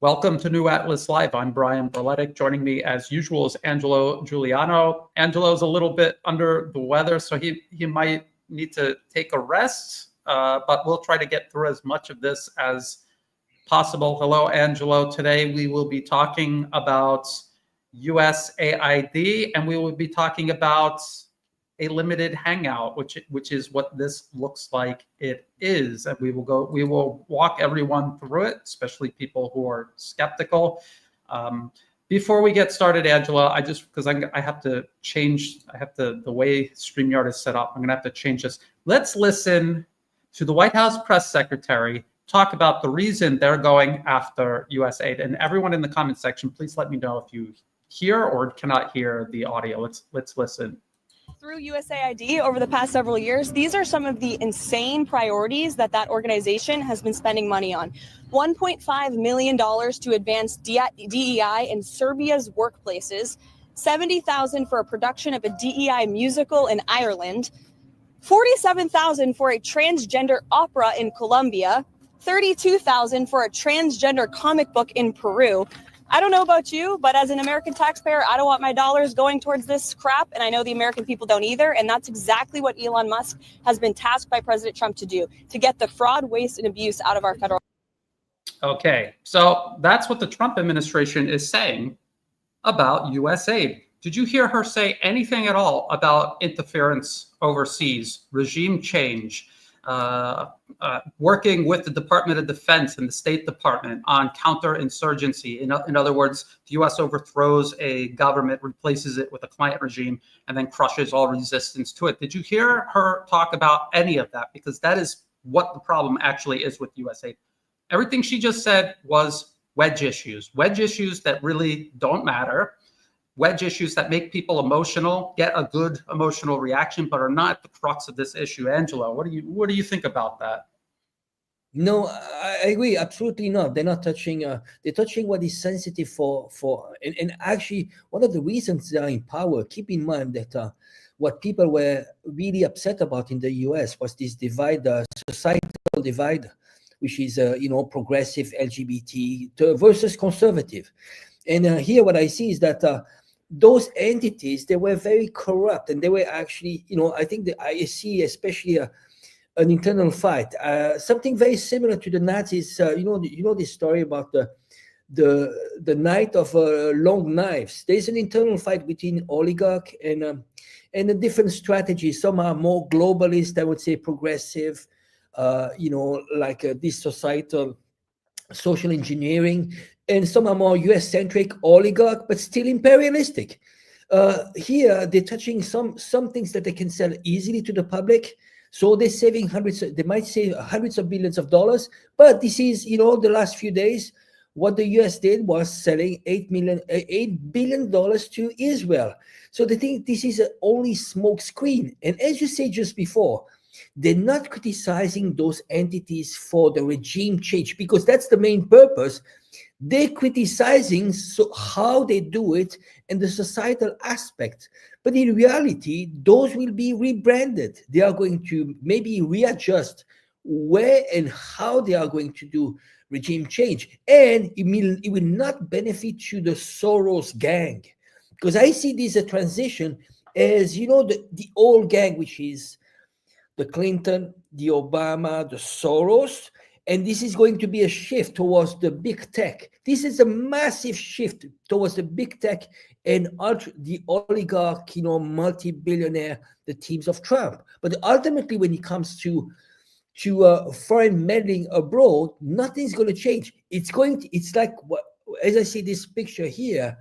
Welcome to New Atlas Live. I'm Brian Berletic. Joining me as usual is Angelo Giuliano. Angelo's a little bit under the weather, so he might need to take a rest, but we'll try to get through as much of this as possible. Hello, Angelo. Today we will be talking about USAID, and we will be talking about a limited hangout, which is what this looks like it is. And we will walk everyone through it, especially people who are skeptical. Before we get started, Angela, because I have to change, the way StreamYard is set up, I'm gonna have to change this. Let's listen to the White House press secretary talk about the reason they're going after USAID. And everyone in the comment section, please let me know if you hear or cannot hear the audio. Let's listen. Through USAID over the past several years, these are some of the insane priorities that organization has been spending money on. $1.5 million to advance DEI in Serbia's workplaces, $70,000 for a production of a DEI musical in Ireland, $47,000 for a transgender opera in Colombia, $32,000 for a transgender comic book in Peru. I don't know about you, but as an American taxpayer, I don't want my dollars going towards this crap, and I know the American people don't either, and that's exactly what Elon Musk has been tasked by President Trump to do, to get the fraud, waste, and abuse out of our federal. Okay, so that's what the Trump administration is saying about USAID. Did you hear her say anything at all about interference overseas, regime change, working with the Department of Defense and the State Department on counterinsurgency? In other words, the U.S. overthrows a government, replaces it with a client regime, and then crushes all resistance to it. Did you hear her talk about any of that? Because that is what the problem actually is with USAID. Everything she just said was wedge issues that really don't matter. Wedge issues that make people emotional, get a good emotional reaction, but are not the crux of this issue. Angelo, what do you think about that? No, I agree. Absolutely not. They're not touching. They're touching what is sensitive and actually one of the reasons they are in power. Keep in mind that what people were really upset about in the U.S. was this divide, societal divide, which is progressive LGBT versus conservative. And here, what I see is that those entities, they were very corrupt, and they were actually, I think I see especially an internal fight, something very similar to the Nazis. This story about the night of long knives. There's an internal fight between oligarch and a different strategy. Some are more globalist, I would say progressive, like this societal social engineering, and some are more US-centric oligarch, but still imperialistic. Here, they're touching some things that they can sell easily to the public. So they're saving they might save hundreds of billions of dollars. But this is, the last few days, what the US did was selling $8 billion to Israel. So they think this is only smoke screen. And as you said just before, they're not criticizing those entities for the regime change, because that's the main purpose. They're criticizing how they do it and the societal aspect. But in reality, those will be rebranded. They are going to maybe readjust where and how they are going to do regime change. And it will not benefit to the Soros gang. Because I see this a transition as, the old gang, which is the Clinton, the Obama, the Soros, and this is going to be a shift towards the big tech. This is a massive shift towards the big tech and the oligarch, multi-billionaire, the teams of Trump. But ultimately, when it comes to foreign meddling abroad, nothing's going to change. It's like, as I see this picture here,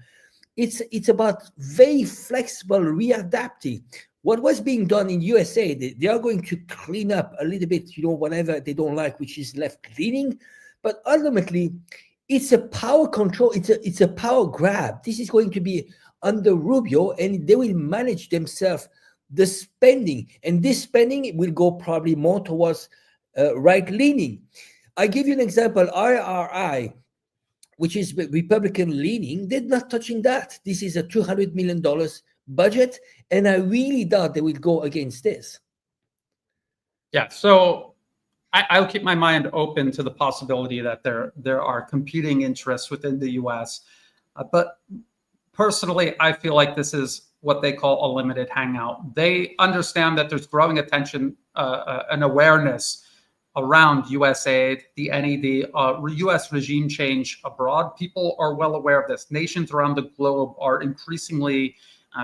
it's about very flexible readapting. What was being done in USA, they are going to clean up a little bit, whatever they don't like, which is left-leaning. But ultimately, it's a power control. It's a power grab. This is going to be under Rubio, and they will manage themselves the spending. And this spending will go probably more towards right-leaning. I give you an example. IRI, which is Republican-leaning, they're not touching that. This is a $200 million budget, and I really doubt they will go against this. Yeah, so I'll keep my mind open to the possibility that there are competing interests within the U.S. But personally, I feel like this is what they call a limited hangout. They understand that there's growing attention and awareness around USAID, the NED, U.S. regime change abroad. People are well aware of this. Nations around the globe are increasingly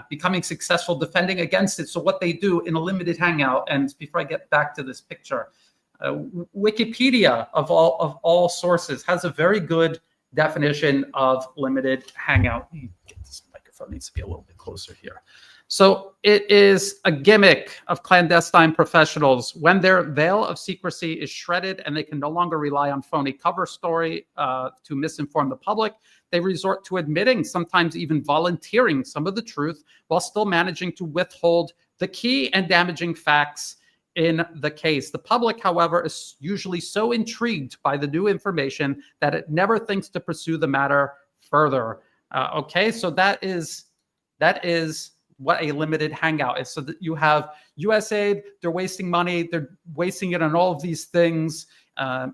becoming successful defending against it. So what they do in a limited hangout, and before I get back to this picture, Wikipedia of all sources has a very good definition of limited hangout. This microphone needs to be a little bit closer here. So it is a gimmick of clandestine professionals when their veil of secrecy is shredded and they can no longer rely on phony cover story to misinform the public. They resort to admitting, sometimes even volunteering some of the truth while still managing to withhold the key and damaging facts in the case. The public, however, is usually so intrigued by the new information that it never thinks to pursue the matter further. Okay, so that is what a limited hangout is. So that you have USAID, they're wasting money, they're wasting it on all of these things.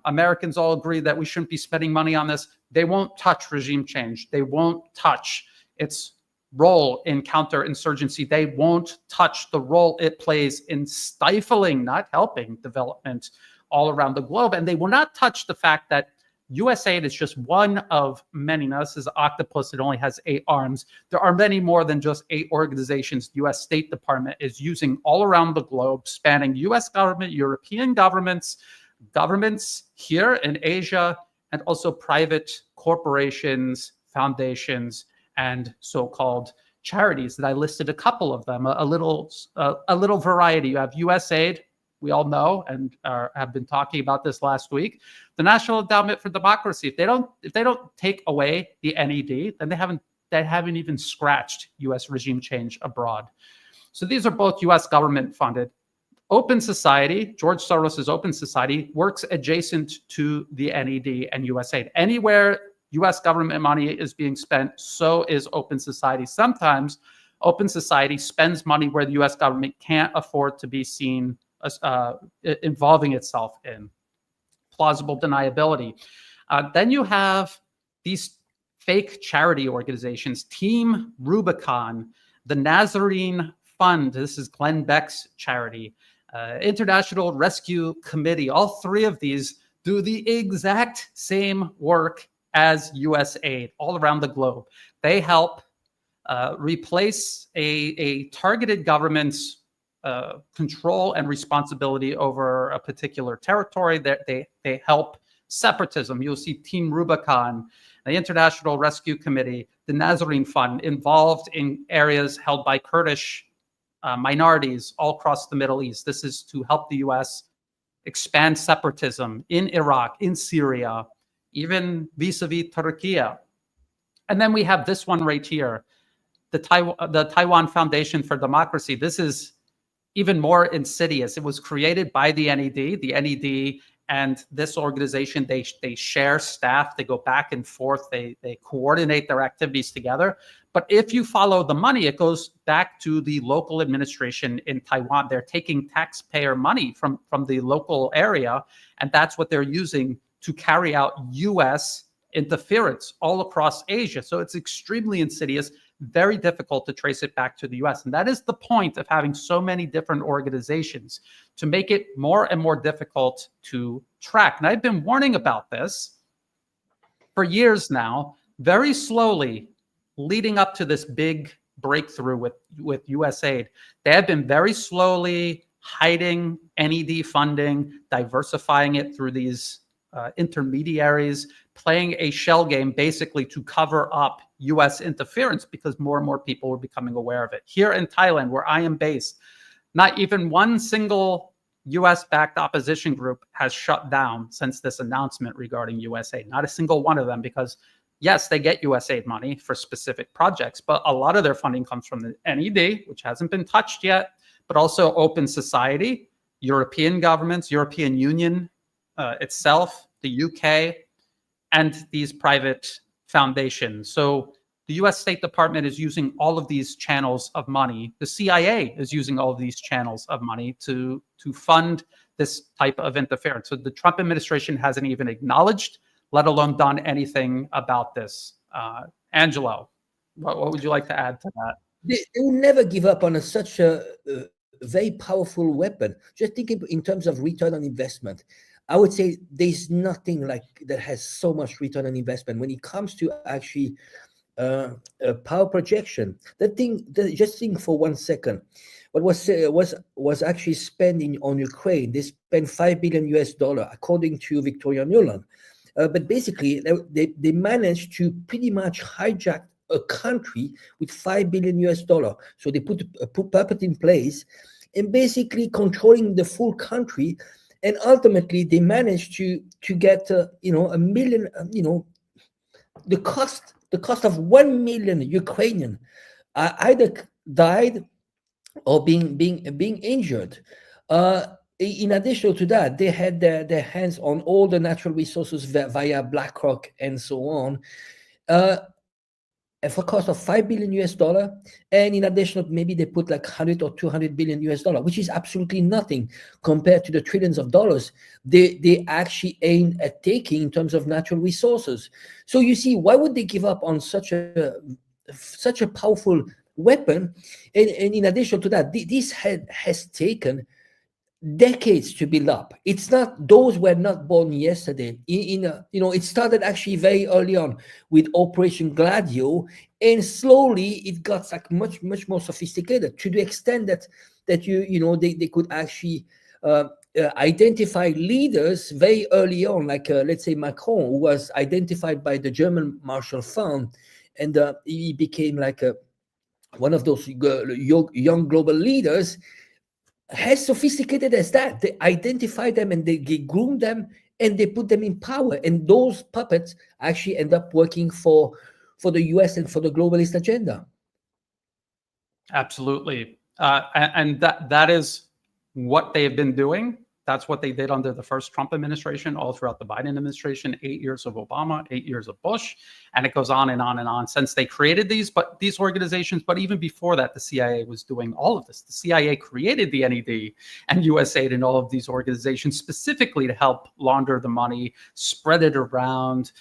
Americans all agree that we shouldn't be spending money on this. They won't touch regime change. They won't touch its role in counterinsurgency. They won't touch the role it plays in stifling, not helping, development all around the globe. And they will not touch the fact that USAID is just one of many. Now, this is an octopus. It only has 8 arms. There are many more than just 8 organizations the U.S. State Department is using all around the globe, spanning U.S. government, European governments, governments here in Asia, and also private corporations, foundations, and so-called charities that I listed a couple of them, a little variety. You have USAID, we all know, and have been talking about this last week. The National Endowment for Democracy. If they don't take away the NED, then they haven't even scratched U.S. regime change abroad. So these are both U.S. government funded. Open Society, George Soros's Open Society, works adjacent to the NED and USAID. Anywhere U.S. government money is being spent, so is Open Society. Sometimes Open Society spends money where the U.S. government can't afford to be seen involving itself in. Plausible deniability. Then you have these fake charity organizations, Team Rubicon, the Nazarene Fund, this is Glenn Beck's charity, International Rescue Committee. All 3 of these do the exact same work as USAID all around the globe. They help replace a targeted government's control and responsibility over a particular territory. They help separatism. You'll see Team Rubicon, the International Rescue Committee, the Nazarene Fund, involved in areas held by Kurdish minorities all across the Middle East. This is to help the U.S. expand separatism in Iraq, in Syria, even vis-a-vis Turkey. And then we have this one right here, the Taiwan Foundation for Democracy. This is even more insidious. It was created by the NED and this organization, they share staff, they go back and forth, they coordinate their activities together. But if you follow the money, it goes back to the local administration in Taiwan. They're taking taxpayer money from the local area, and that's what they're using to carry out U.S. interference all across Asia. So it's extremely insidious, very difficult to trace it back to the U.S. And that is the point of having so many different organizations, to make it more and more difficult to track. And I've been warning about this for years now, very slowly leading up to this big breakthrough with USAID. They have been very slowly hiding NED funding, diversifying it through these intermediaries, playing a shell game basically to cover up U.S. interference, because more and more people were becoming aware of it. Here in Thailand, where I am based, not even one single U.S.-backed opposition group has shut down since this announcement regarding USAID. Not a single one of them, because yes, they get USAID money for specific projects, but a lot of their funding comes from the NED, which hasn't been touched yet, but also Open Society, European governments, European Union itself, the UK, and these private foundations. So the US State Department is using all of these channels of money. The CIA is using all of these channels of money to fund this type of interference. So the Trump administration hasn't even acknowledged, let alone done anything about this. Angelo, what would you like to add to that? They will never give up on such a very powerful weapon. Just think in terms of return on investment. I would say there's nothing like that has so much return on investment when it comes to actually power projection. Just think for 1 second. What was actually spending on Ukraine? They spent $5 billion US, according to Victoria Nuland. But basically, they managed to pretty much hijack a country with $5 billion US. So they put a puppet in place and basically controlling the full country. And ultimately, they managed to get a million. The cost of 1 million Ukrainian either died or being injured. In addition to that, they had their hands on all the natural resources via BlackRock and so on. For a cost of $5 billion US, and in addition, maybe they put like 100 or 200 billion US dollar, which is absolutely nothing compared to the trillions of dollars they actually aim at taking in terms of natural resources. So you see, why would they give up on such a powerful weapon? And in addition to that, this has taken decades to build up. It's not, those were not born yesterday. It started actually very early on with Operation Gladio, and slowly it got like much more sophisticated, to the extent that they could actually identify leaders very early on, like let's say Macron, who was identified by the German Marshall Fund, and he became like one of those young global leaders. As sophisticated as that, they identify them and they groom them and they put them in power, and those puppets actually end up working for the US and for the globalist agenda. Absolutely, and that is what they have been doing. That's what they did under the first Trump administration, all throughout the Biden administration, 8 years of Obama, 8 years of Bush, and it goes on and on and on since they created these organizations. But even before that, the CIA was doing all of this. The CIA created the NED and USAID and all of these organizations specifically to help launder the money, spread it around,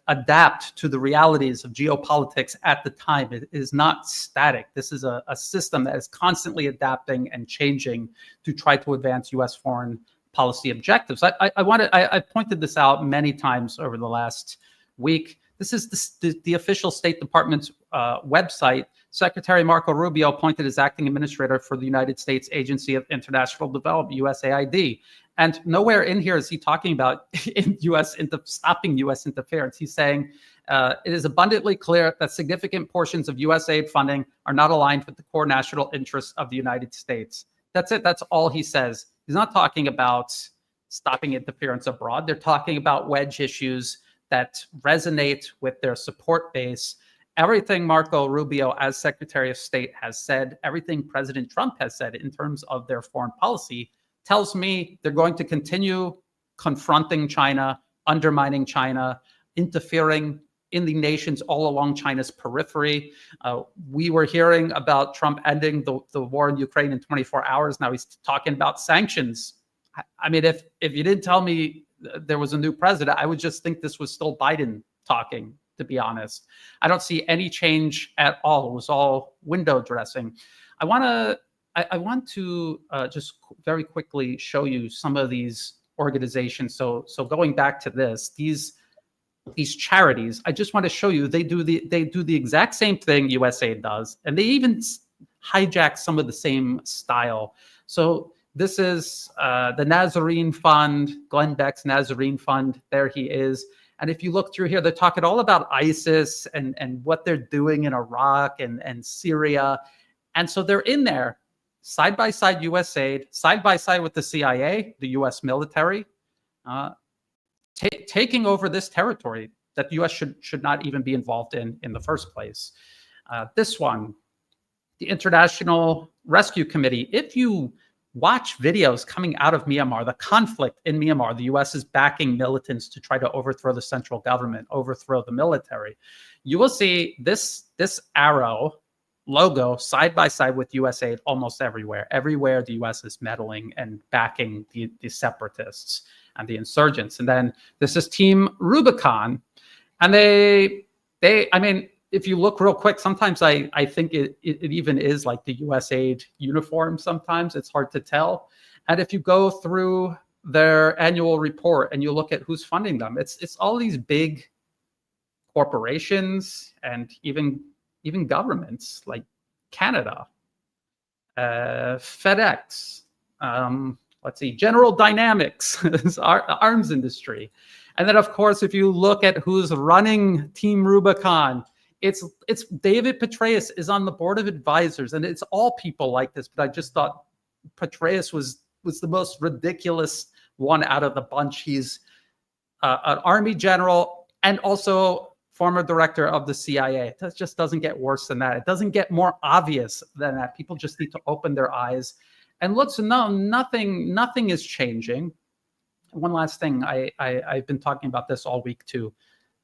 adapt to the realities of geopolitics at the time. It is not static. This is a system that is constantly adapting and changing to try to advance U.S. foreign policy objectives. I pointed this out many times over the last week. This is the official State Department's website. Secretary Marco Rubio appointed as acting administrator for the United States Agency of International Development, USAID. And nowhere in here is he talking about stopping U.S. interference. He's saying it is abundantly clear that significant portions of USAID funding are not aligned with the core national interests of the United States. That's it. That's all he says. He's not talking about stopping interference abroad. They're talking about wedge issues that resonate with their support base. Everything Marco Rubio, as Secretary of State, has said, everything President Trump has said in terms of their foreign policy, tells me they're going to continue confronting China, undermining China, interfering in the nations all along China's periphery. We were hearing about Trump ending the war in Ukraine in 24 hours. Now he's talking about sanctions. I mean, if you didn't tell me there was a new president, I would just think this was still Biden talking, to be honest. I don't see any change at all. It was all window dressing. I want to just very quickly show you some of these organizations. So going back to these charities, I just want to show you they do the exact same thing USAID does, and they even hijack some of the same style. So this is the Nazarene Fund, Glenn Beck's Nazarene Fund. There he is. And if you look through here, they're talking all about ISIS and what they're doing in Iraq and Syria. And so they're in there, side by side USAID, side by side with the CIA, the US military, taking over this territory that the US should not even be involved in the first place. This one, the International Rescue Committee. If you watch videos coming out of Myanmar, the conflict in Myanmar, the US is backing militants to try to overthrow the central government, overthrow the military. You will see this arrow logo side by side with USAID almost everywhere. Everywhere the US is meddling and backing the separatists and the insurgents. And then this is Team Rubicon. And I mean, if you look real quick, sometimes I think it even is like the USAID uniform sometimes. It's hard to tell. And if you go through their annual report and you look at who's funding them, it's all these big corporations and even governments like Canada, FedEx, let's see, General Dynamics, arms industry. And then, of course, if you look at who's running Team Rubicon, it's David Petraeus is on the board of advisors, and it's all people like this. But I just thought Petraeus was the most ridiculous one out of the bunch. He's an army general and also former director of the CIA. It just doesn't get worse than that. It doesn't get more obvious than that. People just need to open their eyes and look. So no, nothing is changing. One last thing, I've been talking about this all week too.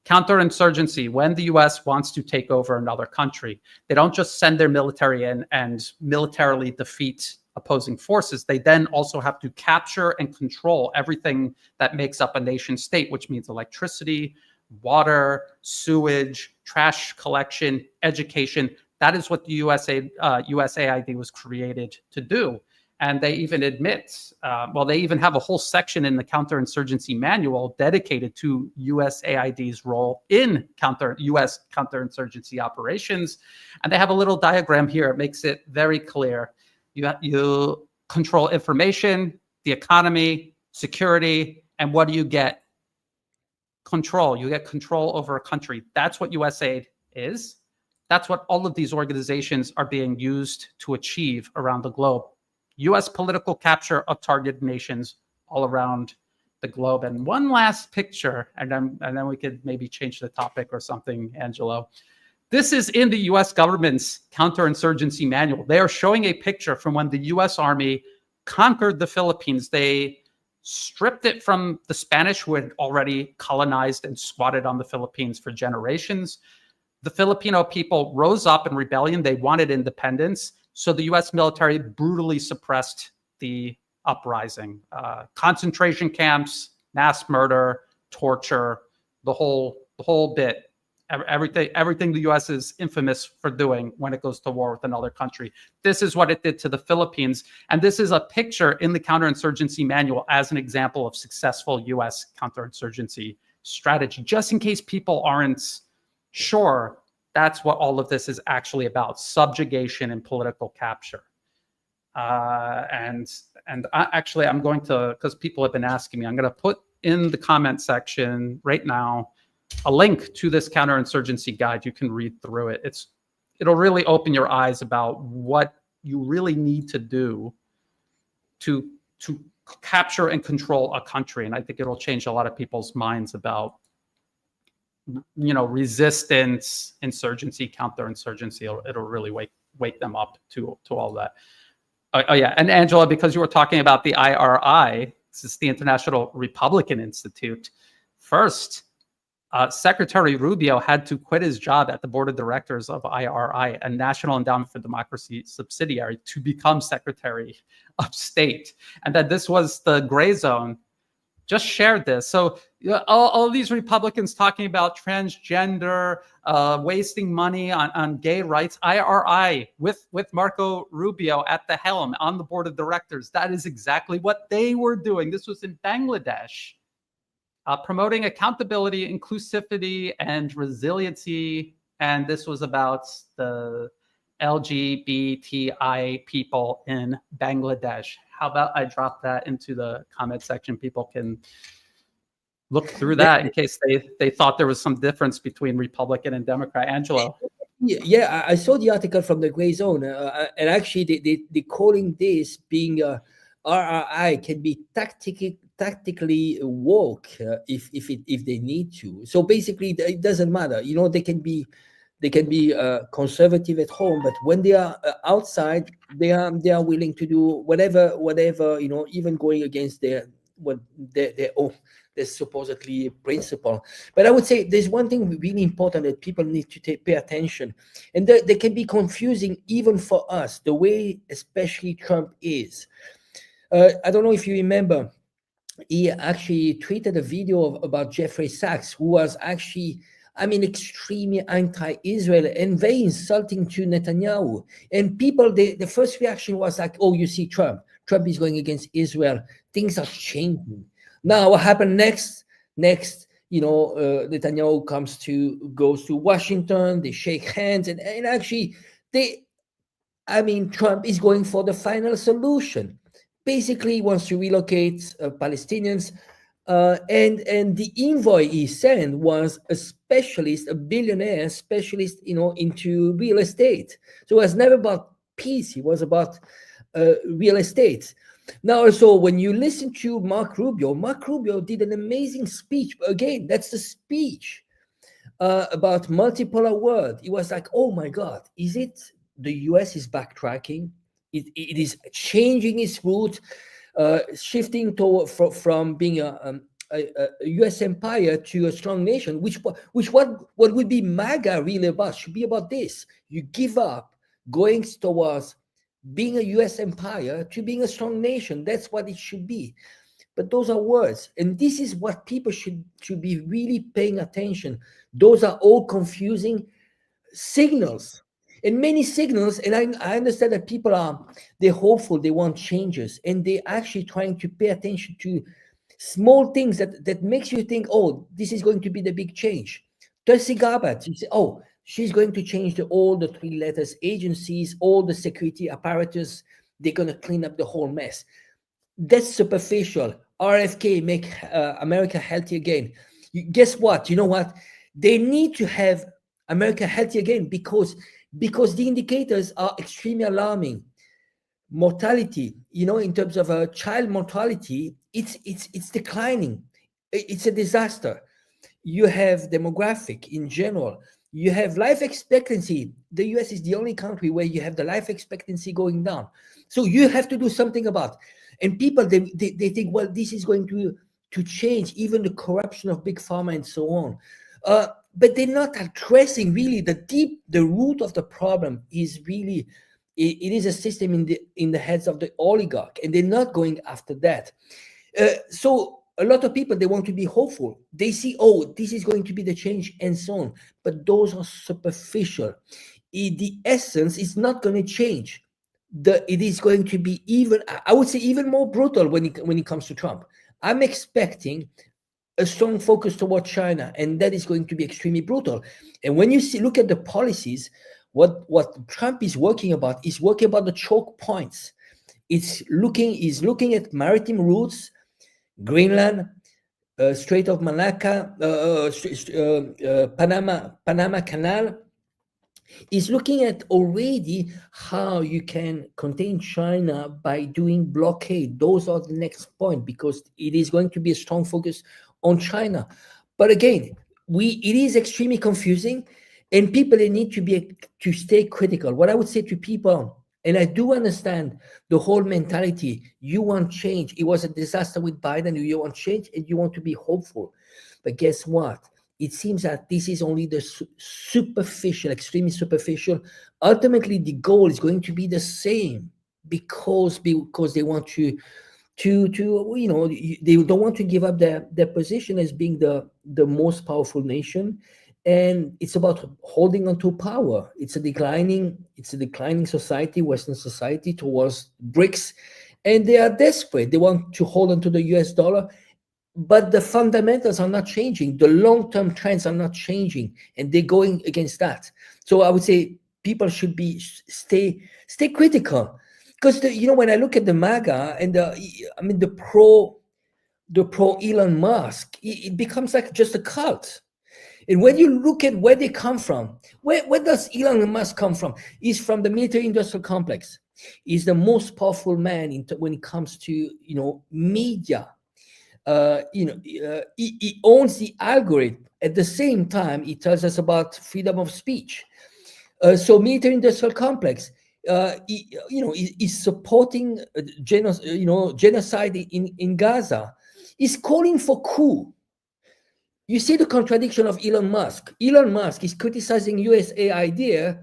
Counterinsurgency, when the US wants to take over another country, they don't just send their military in and militarily defeat opposing forces. They then also have to capture and control everything that makes up a nation state, which means electricity, water, sewage, trash collection, education. That is what the USAID was created to do. And they even admit, they even have a whole section in the counterinsurgency manual dedicated to USAID's role in US counterinsurgency operations. And they have a little diagram here. It makes it very clear. You control information, the economy, security, and what do you get? Control. You get control over a country. That's what USAID is. That's what all of these organizations are being used to achieve around the globe. U.S. political capture of targeted nations all around the globe. And one last picture, and then we could maybe change the topic or something, Angelo. This is in the U.S. government's counterinsurgency manual. They are showing a picture from when the U.S. Army conquered the Philippines. They stripped it from the Spanish, who had already colonized and squatted on the Philippines for generations. The Filipino people rose up in rebellion. They wanted independence. So the U.S. military brutally suppressed the uprising. Concentration camps, mass murder, torture, the whole bit. Everything the U.S. is infamous for doing when it goes to war with another country. This is what it did to the Philippines. And this is a picture in the counterinsurgency manual as an example of successful U.S. counterinsurgency strategy. Just in case people aren't sure, that's what all of this is actually about: subjugation and political capture. And I'm going to, because people have been asking me, I'm going to put in the comment section right now a link to this counterinsurgency guide. You can read through it. It'll really open your eyes about what you really need to do to capture and control a country. And I think it'll change a lot of people's minds about, resistance, insurgency, counterinsurgency. It'll really wake them up to all that. Oh yeah, and Angela, because you were talking about the IRI, this is the International Republican Institute. First, Secretary Rubio had to quit his job at the board of directors of IRI, a National Endowment for Democracy subsidiary, to become Secretary of State. And that this was the gray zone. Just shared this. So all these Republicans talking about transgender, wasting money on gay rights, IRI with Marco Rubio at the helm on the board of directors. That is exactly what they were doing. This was in Bangladesh, promoting accountability, inclusivity, and resiliency. And this was about the LGBTI people in Bangladesh. How about I drop that into the comment section? People can look through that in case they thought there was some difference between Republican and Democrat. Angelo. Yeah, I saw the article from the Gray Zone, and actually they calling this being RRI can be tactically woke if they need to. So basically, it doesn't matter. They can be conservative at home, but when they are outside, they are willing to do whatever, even going against their this supposedly principle. But I would say there's one thing really important that people need to pay attention, and they can be confusing even for us, the way especially Trump is. I don't know if you remember, he actually tweeted a video about Jeffrey Sachs, who was actually, I mean, extremely anti-Israel and very insulting to Netanyahu. And people, the first reaction was like, oh, you see Trump is going against Israel. Things are changing. Now, what happened next, Netanyahu goes to Washington, they shake hands, and actually, Trump is going for the final solution. Basically, he wants to relocate Palestinians, and the envoy he sent was a specialist, a billionaire specialist, into real estate. So it was never about peace; it was about real estate. Now, also, when you listen to Mark Rubio did an amazing speech. Again, that's the speech about multipolar world. It was like, oh my God, is it the US is backtracking? It is changing its route, shifting from being a US empire to a strong nation, which what would be MAGA really about? Should be about this. You give up going towards being a US empire to being a strong nation. That's what it should be. But those are words. And this is what people should be really paying attention. Those are all confusing signals. And many signals, and I understand that people they're hopeful, they want changes, and they're actually trying to pay attention to small things that makes you think, oh, this is going to be the big change. Tulsi Gabbard, you say, oh, she's going to change all the 3 letters agencies, all the security apparatus, they're going to clean up the whole mess. That's superficial. RFK, make America healthy again. Guess what? You know what? They need to have America healthy again because the indicators are extremely alarming. Mortality, in terms of child mortality, it's declining. It's a disaster. You have demographic in general. You have life expectancy. The US is the only country where you have the life expectancy going down. So you have to do something about. And people, they think, well, this is going to change even the corruption of big pharma and so on. But they're not addressing really the root of the problem is really, it is a system in the heads of the oligarch, and they're not going after that. So a lot of people, they want to be hopeful. They see, oh, this is going to be the change and so on. But those are superficial. The essence is not going to change. It is going to be I would say even more brutal when it comes to Trump. I'm expecting a strong focus toward China, and that is going to be extremely brutal. And when you look at the policies, what Trump is working about the choke points. He's looking at maritime routes, Greenland, Strait of Malacca, Panama Canal. Is looking at already how you can contain China by doing blockade. Those are the next point, because it is going to be a strong focus on China. But again, it is extremely confusing, and people, they need to stay critical. What I would say to people, and I do understand the whole mentality, you want change. It was a disaster with Biden. You want change and you want to be hopeful. But guess what? It seems that this is only the superficial, extremely superficial. Ultimately, the goal is going to be the same because they want to they don't want to give up their position as being the most powerful nation, and it's about holding on to power. It's a declining society, Western society, towards BRICS, and they are desperate. They want to hold on to the US dollar. But the fundamentals are not changing. The long-term trends are not changing, and they're going against that. So I would say people should stay critical, because when I look at the MAGA and the pro Elon Musk, it becomes like just a cult. And when you look at where they come from, where does Elon Musk come from? He's from the military-industrial complex. He's the most powerful man when it comes to media. He owns the algorithm. At the same time, he tells us about freedom of speech. So military-industrial complex. He's supporting genocide in Gaza. is calling for coup. You see the contradiction of Elon Musk. Elon Musk is criticizing USAID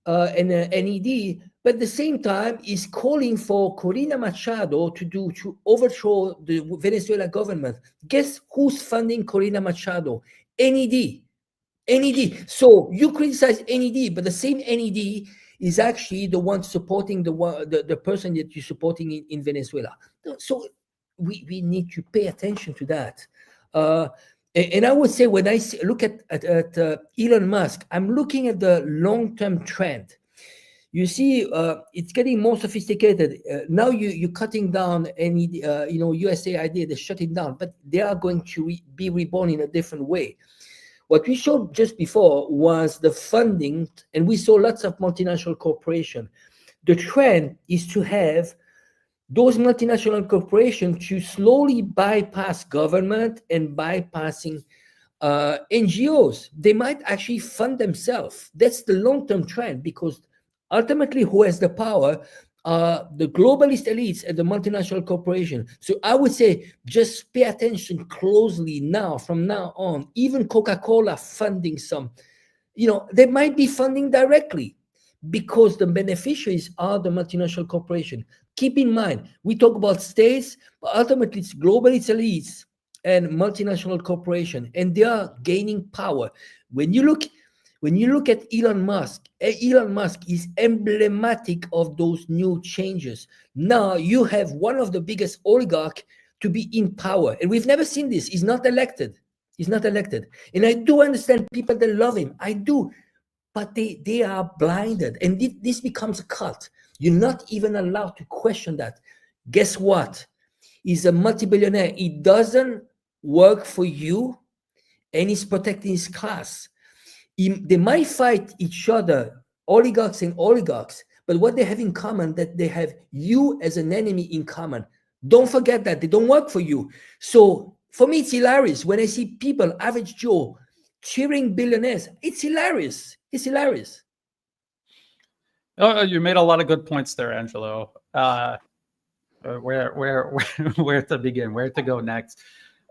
and NED, but at the same time is calling for Corina Machado to overthrow the Venezuela government. Guess who's funding Corina Machado? NED. NED. So you criticize NED, but the same NED is actually the one supporting the person that you're supporting in Venezuela. So we need to pay attention to that. And I would say when I look at Elon Musk, I'm looking at the long-term trend. You see, it's getting more sophisticated. Now you're cutting down any, USAID, they're shutting down, but they are going to be reborn in a different way. What we showed just before was the funding, and we saw lots of multinational corporations. The trend is to have those multinational corporations to slowly bypass government and bypassing NGOs. They might actually fund themselves. That's the long-term trend, because ultimately who has the power are the globalist elites and the multinational corporation. So I would say just pay attention closely now, from now on. Even Coca-Cola funding some, they might be funding directly because the beneficiaries are the multinational corporation. Keep in mind, we talk about states, but ultimately it's globalist elites and multinational corporation, and they are gaining power. When you look at Elon Musk is emblematic of those new changes. Now you have one of the biggest oligarchs to be in power, and we've never seen this. He's not elected. And I do understand people that love him. I do. But they are blinded, and this becomes a cult. You're not even allowed to question that. Guess what? He's a multi-billionaire. He doesn't work for you, and he's protecting his class. They might fight each other, oligarchs and oligarchs, but what they have in common, that they have you as an enemy in common. Don't forget that. They don't work for you. So for me, it's hilarious when I see people, average Joe, cheering billionaires. It's hilarious. It's hilarious. Oh, you made a lot of good points there, Angelo. Where to begin? Where to go next?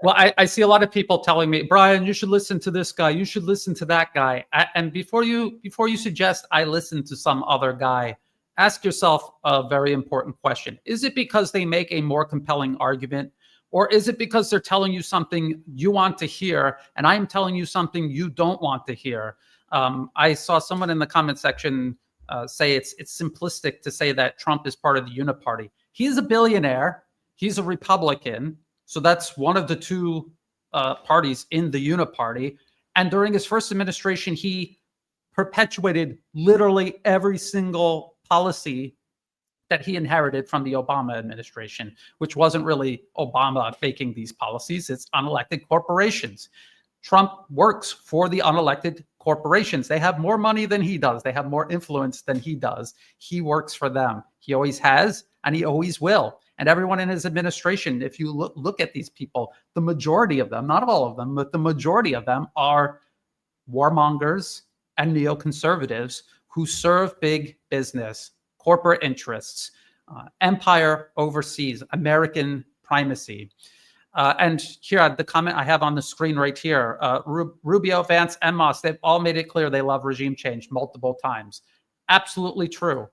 Well, I see a lot of people telling me, Brian, you should listen to this guy. You should listen to that guy. And before you suggest I listen to some other guy, ask yourself a very important question. Is it because they make a more compelling argument? Or is it because they're telling you something you want to hear, and I'm telling you something you don't want to hear? I saw someone in the comment section say it's simplistic to say that Trump is part of the uniparty. He's a billionaire. He's a Republican. So that's one of the two parties in the uniparty. And during his first administration, he perpetuated literally every single policy that he inherited from the Obama administration, which wasn't really Obama making these policies. It's unelected corporations. Trump works for the unelected corporations. They have more money than he does. They have more influence than he does. He works for them. He always has, and he always will. And everyone in his administration, if you look at these people, the majority of them, not all of them, but the majority of them are warmongers and neoconservatives who serve big business, corporate interests, empire overseas, American primacy. And here, the comment I have on the screen right here, Rubio, Vance, and Moss, they've all made it clear they love regime change multiple times. Absolutely true.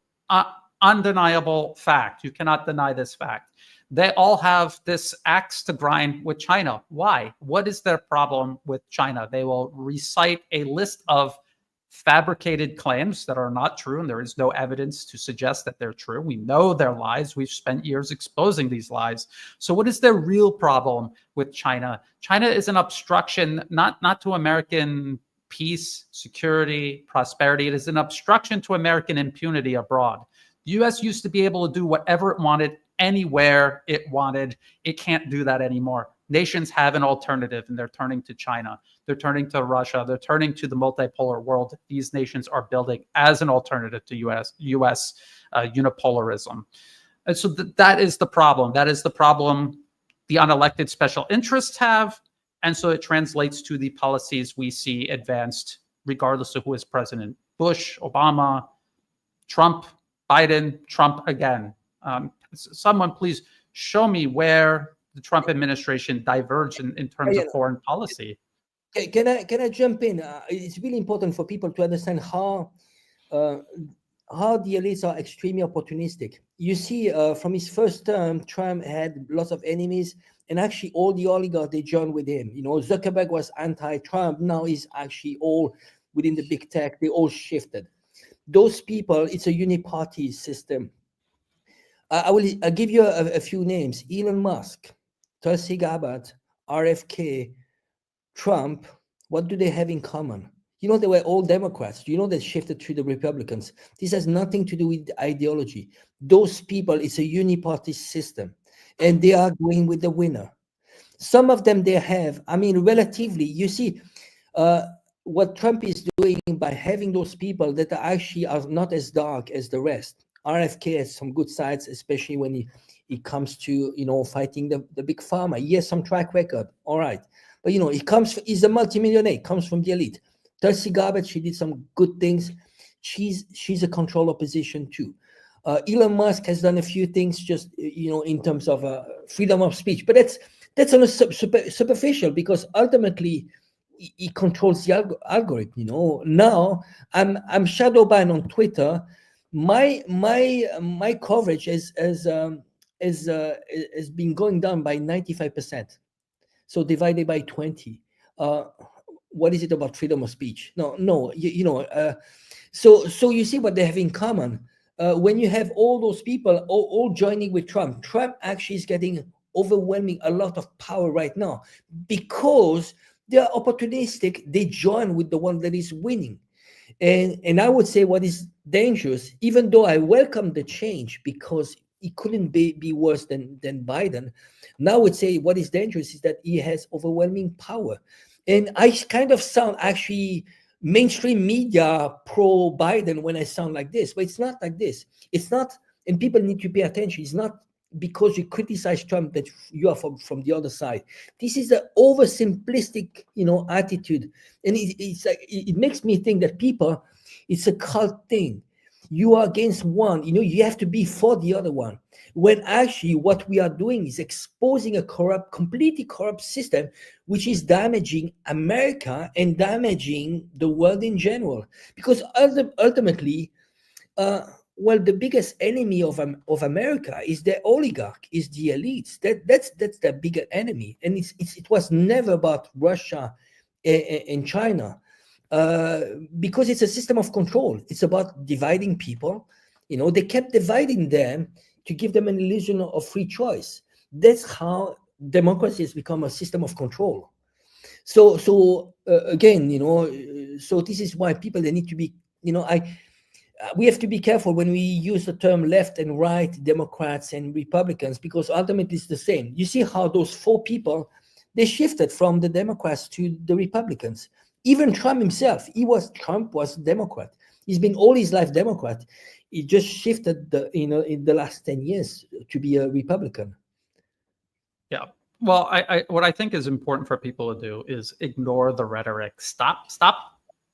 Undeniable fact. You cannot deny this fact. They all have this axe to grind with China. Why? What is their problem with China? They will recite a list of fabricated claims that are not true, and there is no evidence to suggest that they're true. We know they're lies. We've spent years exposing these lies. So what is their real problem with China? China is an obstruction, not to American peace, security, prosperity. It is an obstruction to American impunity abroad. The U.S. used to be able to do whatever it wanted, anywhere it wanted. It can't do that anymore. Nations have an alternative, and they're turning to China. They're turning to Russia. They're turning to the multipolar world these nations are building as an alternative to U.S. Unipolarism. And so that is the problem. That is the problem the unelected special interests have. And so it translates to the policies we see advanced, regardless of who is president. Bush, Obama, Trump, Biden, Trump again. Someone please show me where the Trump administration diverged in terms of foreign policy. Can I jump in? It's really important for people to understand how the elites are extremely opportunistic. You see, from his first term, Trump had lots of enemies, and actually all the oligarchs, they joined with him. You know, Zuckerberg was anti-Trump. Now he's actually all within the big tech. They all shifted. Those people, it's a uniparty system. I'll give you a few names: Elon Musk, Tulsi Gabbard, RFK, Trump. What do they have in common? You know, they were all Democrats. You know, they shifted to the Republicans. This has nothing to do with ideology. Those people, it's a uniparty system, and they are going with the winner. Some of them they have, I mean, relatively, you see, what Trump is doing by having those people that actually are not as dark as the rest. RFK has some good sides, especially when it comes to, you know, fighting the big pharma. He has some track record, all right. But, you know, he's a multimillionaire, comes from the elite. Tulsi Gabbard, she did some good things. She's a control opposition too. Elon Musk has done a few things just, you know, in terms of freedom of speech. But that's on a superficial, because ultimately he controls the algorithm, you know. Now I'm shadow banned on Twitter. My coverage has been going down by 95%. So divided by 20. What is it about freedom of speech? No. So you see what they have in common. When you have all those people all joining with Trump actually is getting overwhelming a lot of power right now because they are opportunistic. They join with the one that is winning. And I would say what is dangerous, even though I welcome the change because it couldn't be worse than Biden. Now I would say what is dangerous is that he has overwhelming power. And I kind of sound actually mainstream media pro-Biden when I sound like this, but it's not like this. It's not, and people need to pay attention. It's not because you criticize Trump that you are from the other side. This is an oversimplistic, you know, attitude. And it's like, it makes me think that people, it's a cult thing. You are against one, you know, you have to be for the other one. When actually what we are doing is exposing a completely corrupt system, which is damaging America and damaging the world in general. Because ultimately, the biggest enemy of America is the oligarch, is the elites. That's the bigger enemy. And it was never about Russia and China. Because it's a system of control. It's about dividing people. You know, they kept dividing them to give them an illusion of free choice. That's how democracy has become a system of control. So again, you know, so this is why people, they need to be, you know, we have to be careful when we use the term left and right, Democrats and Republicans, because ultimately it's the same. You see how those four people, they shifted from the Democrats to the Republicans. Even Trump himself, Trump was Democrat. He's been all his life Democrat. He just shifted in the last 10 years to be a Republican. Yeah. Well, what I think is important for people to do is ignore the rhetoric. Stop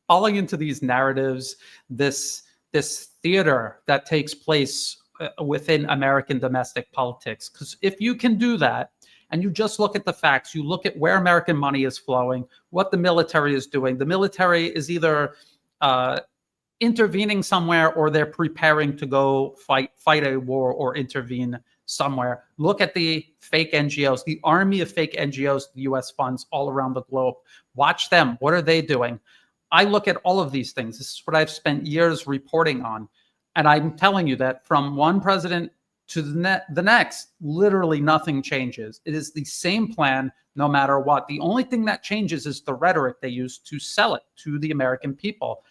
falling into these narratives, this theater that takes place within American domestic politics. Because if you can do that, and you just look at the facts, you look at where American money is flowing, what the military is doing. The military is either intervening somewhere or they're preparing to go fight a war or intervene somewhere. Look at the fake NGOs, the army of fake NGOs the US funds all around the globe. Watch them. What are they doing? I look at all of these things. This is what I've spent years reporting on. And I'm telling you that from one president to the next, literally nothing changes. It is the same plan no matter what. The only thing that changes is the rhetoric they use to sell it to the American people.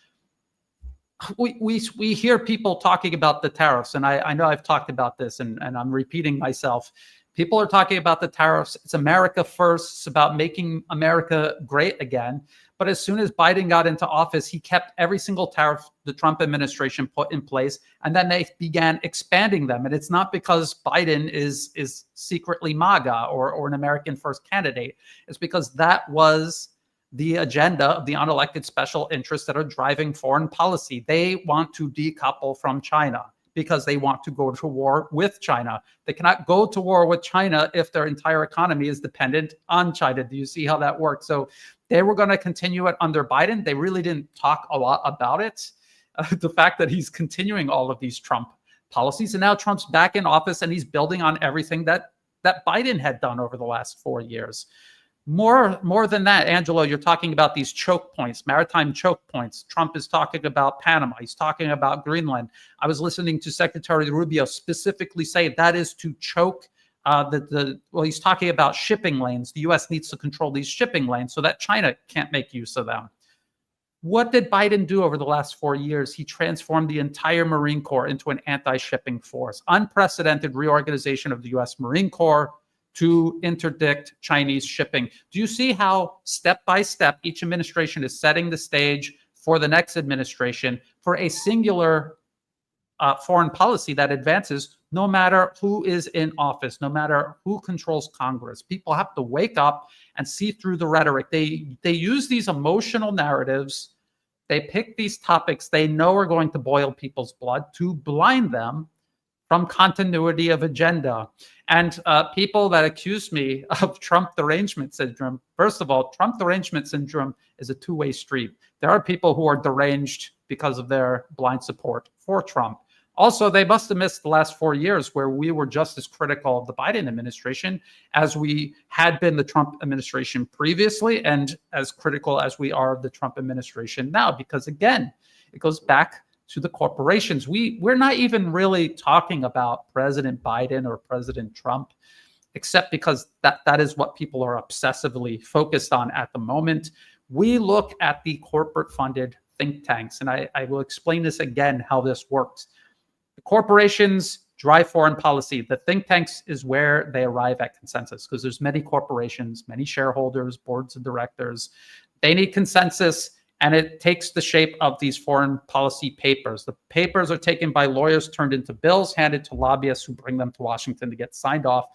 We hear people talking about the tariffs, and I know I've talked about this, and I'm repeating myself. People are talking about the tariffs. It's America first. It's about making America great again. But as soon as Biden got into office, he kept every single tariff the Trump administration put in place, and then they began expanding them. And it's not because Biden is secretly MAGA or an American first candidate. It's because that was the agenda of the unelected special interests that are driving foreign policy. They want to decouple from China. because they want to go to war with China. They cannot go to war with China if their entire economy is dependent on China. Do you see how that works? So they were going to continue it under Biden. They really didn't talk a lot about it. The fact that he's continuing all of these Trump policies, and now Trump's back in office and he's building on everything that Biden had done over the last 4 years. More than that, Angelo, you're talking about these choke points, maritime choke points. Trump is talking about Panama. He's talking about Greenland. I was listening to Secretary Rubio specifically say that is to choke well, he's talking about shipping lanes. The U.S. needs to control these shipping lanes so that China can't make use of them. What did Biden do over the last 4 years? He transformed the entire Marine Corps into an anti-shipping force. Unprecedented reorganization of the U.S. Marine Corps to interdict Chinese shipping. Do you see how step by step each administration is setting the stage for the next administration for a singular foreign policy that advances no matter who is in office, no matter who controls Congress? People have to wake up and see through the rhetoric. They use these emotional narratives. They pick these topics they know are going to boil people's blood to blind them from continuity of agenda. And people that accuse me of Trump derangement syndrome, first of all, Trump derangement syndrome is a two-way street. There are people who are deranged because of their blind support for Trump. Also, they must have missed the last 4 years where we were just as critical of the Biden administration as we had been the Trump administration previously, and as critical as we are of the Trump administration now. Because again, it goes back to the corporations. We're not even really talking about President Biden or President Trump, except because that is what people are obsessively focused on at the moment. We look at the corporate-funded think tanks, and I will explain this again, how this works. The corporations drive foreign policy. The think tanks is where they arrive at consensus, because there's many corporations, many shareholders, boards of directors. They need consensus, and it takes the shape of these foreign policy papers. The papers are taken by lawyers, turned into bills, handed to lobbyists who bring them to Washington to get signed off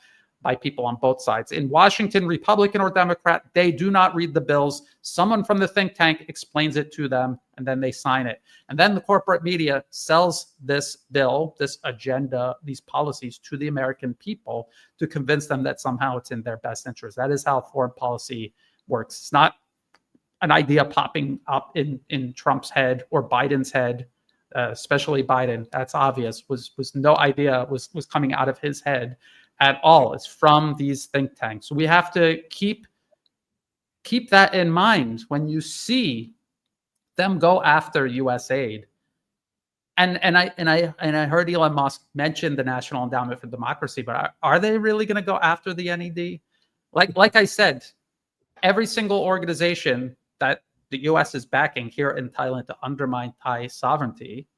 by people on both sides. In Washington, Republican or Democrat, they do not read the bills. Someone from the think tank explains it to them, and then they sign it. And then the corporate media sells this bill, this agenda, these policies to the American people to convince them that somehow it's in their best interest. That is how foreign policy works. It's not an idea popping up in Trump's head or Biden's head, especially Biden. That's obvious. Was no idea was coming out of his head at all. It's from these think tanks. So we have to keep that in mind when you see them go after USAID. And I heard Elon Musk mention the National Endowment for Democracy, but are they really going to go after the NED? Like I said, every single organization that the US is backing here in Thailand to undermine Thai sovereignty,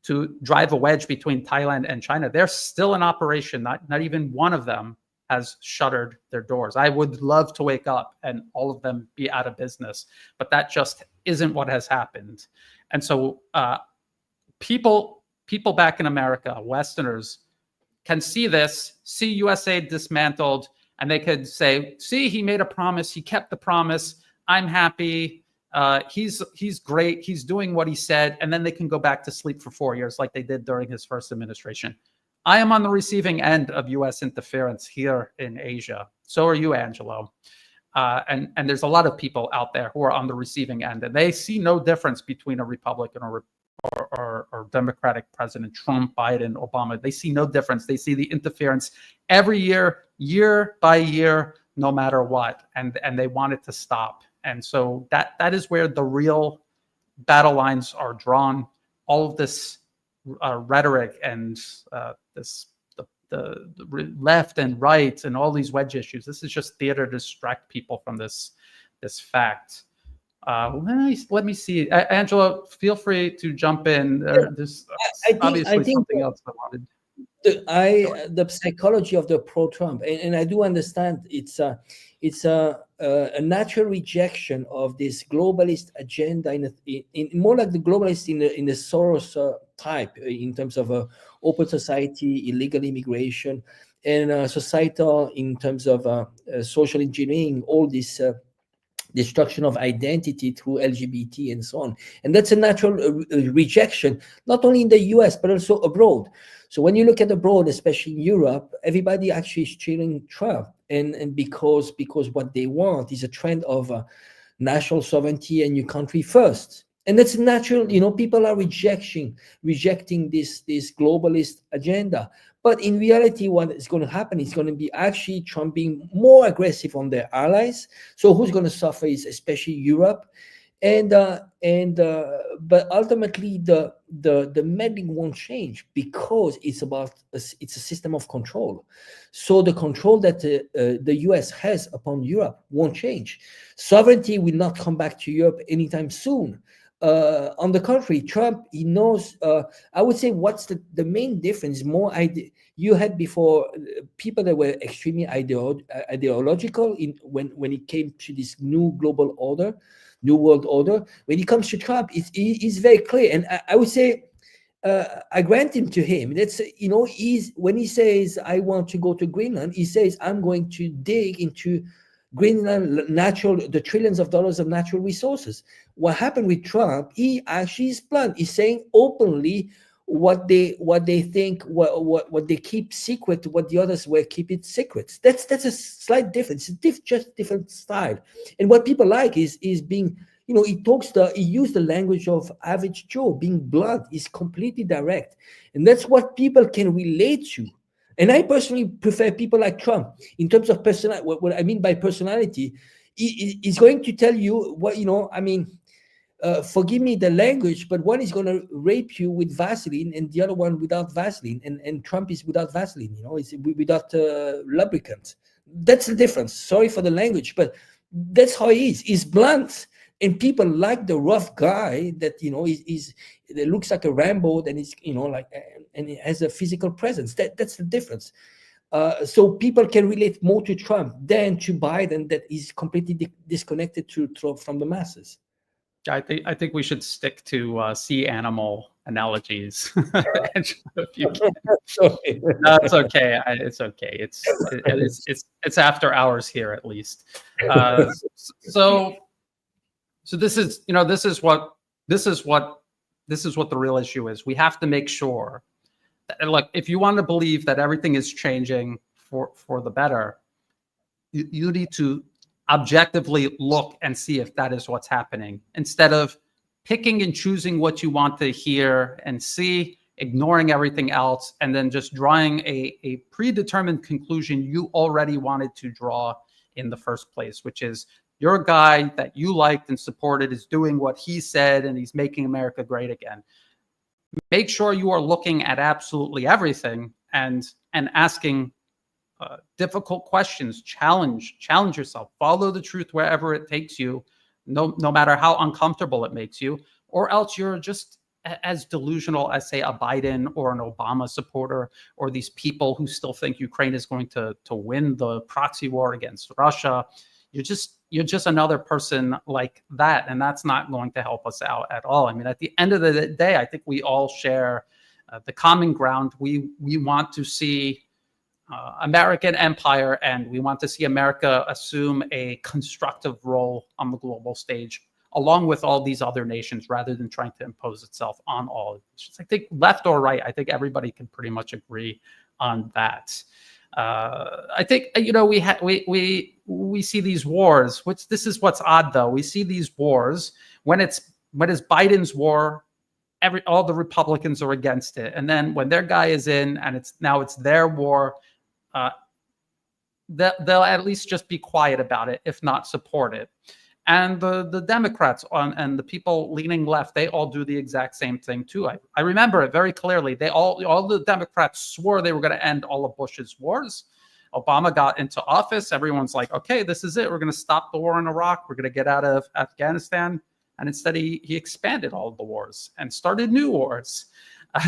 to drive a wedge between Thailand and China, they're still in operation. Not even one of them has shuttered their doors. I would love to wake up and all of them be out of business, but that just isn't what has happened. And so people back in America, Westerners, can see this, see USAID dismantled, and they could say, see, he made a promise, he kept the promise, I'm happy. He's great. He's doing what he said. And then they can go back to sleep for 4 years like they did during his first administration. I am on the receiving end of US interference here in Asia. So are you, Angelo. And there's a lot of people out there who are on the receiving end, and they see no difference between a Republican or Democratic president, Trump, Biden, Obama. They see no difference. They see the interference every year, year by year, no matter what. And they want it to stop. And so that is where the real battle lines are drawn. All of this rhetoric and the left and right and all these wedge issues, this is just theater to distract people from this fact. Let me see. Angelo, feel free to jump in. There's obviously something else I wanted. The psychology of the pro-Trump, and I do understand it's a natural rejection of this globalist agenda in more like the globalist in the Soros type, in terms of open society, illegal immigration, and societal in terms of social engineering, all these destruction of identity through LGBT and so on. And that's a natural rejection, not only in the US, but also abroad. So when you look at abroad, especially in Europe, everybody actually is cheering Trump. And because what they want is a trend of national sovereignty and your country first. And that's natural, people are rejecting this globalist agenda. But in reality, what is going to happen is going to be actually Trump being more aggressive on their allies. So who's going to suffer is especially Europe. But ultimately the meddling won't change, because it's a system of control. So the control that the US has upon Europe won't change. Sovereignty will not come back to Europe anytime soon. On the contrary, Trump, he knows, I would say what's the main difference, you had before people that were extremely ideological when it came to this new global order, new world order. When it comes to Trump, he's very clear. And I would say, I grant him to him. That's, when he says, I want to go to Greenland, he says, I'm going to dig into Greenland the trillions of dollars of natural resources. What happened with Trump, he actually is blunt. He's saying openly what they think, what they keep secret, what the others were keeping secrets. That's a slight difference. Just different style. And what people like is being, he used the language of average Joe, being blunt. He's completely direct, and that's what people can relate to. And I personally prefer people like Trump in terms of personality. What I mean by personality, he's going to tell you what, forgive me the language, but one is going to rape you with Vaseline and the other one without Vaseline. And Trump is without Vaseline, it's without lubricant. That's the difference. Sorry for the language, but that's how he is. He's blunt. And people like the rough guy that, that looks like a Rambo, and is, and he has a physical presence. That's the difference. So people can relate more to Trump than to Biden, that is completely disconnected from the masses. I think we should stick to sea animal analogies. If you can. Sorry. No, it's okay. It's okay. It's after hours here, at least. So this is what the real issue is. We have to make sure that, like, if you want to believe that everything is changing for the better, you need to objectively look and see if that is what's happening, instead of picking and choosing what you want to hear and see, ignoring everything else, and then just drawing a predetermined conclusion you already wanted to draw in the first place, which is your guy that you liked and supported is doing what he said, and he's making America great again. Make sure you are looking at absolutely everything and asking difficult questions. Challenge yourself. Follow the truth wherever it takes you, no matter how uncomfortable it makes you, or else you're just as delusional as, say, a Biden or an Obama supporter, or these people who still think Ukraine is going to win the proxy war against Russia. You're just another person like that, and that's not going to help us out at all. I mean, at the end of the day, I think we all share the common ground. We want to see American empire, and we want to see America assume a constructive role on the global stage, along with all these other nations, rather than trying to impose itself on all nations. I think left or right, I think everybody can pretty much agree on that. I think, we see these wars, this is what's odd though. We see these wars when it's Biden's war, all the Republicans are against it. And then when their guy is in and it's their war, they'll at least just be quiet about it, if not support it. And the Democrats and the people leaning left, they all do the exact same thing too. I remember it very clearly. All the Democrats swore they were going to end all of Bush's wars. Obama got into office. Everyone's like, okay, this is it. We're going to stop the war in Iraq. We're going to get out of Afghanistan. And instead, he expanded all of the wars and started new wars.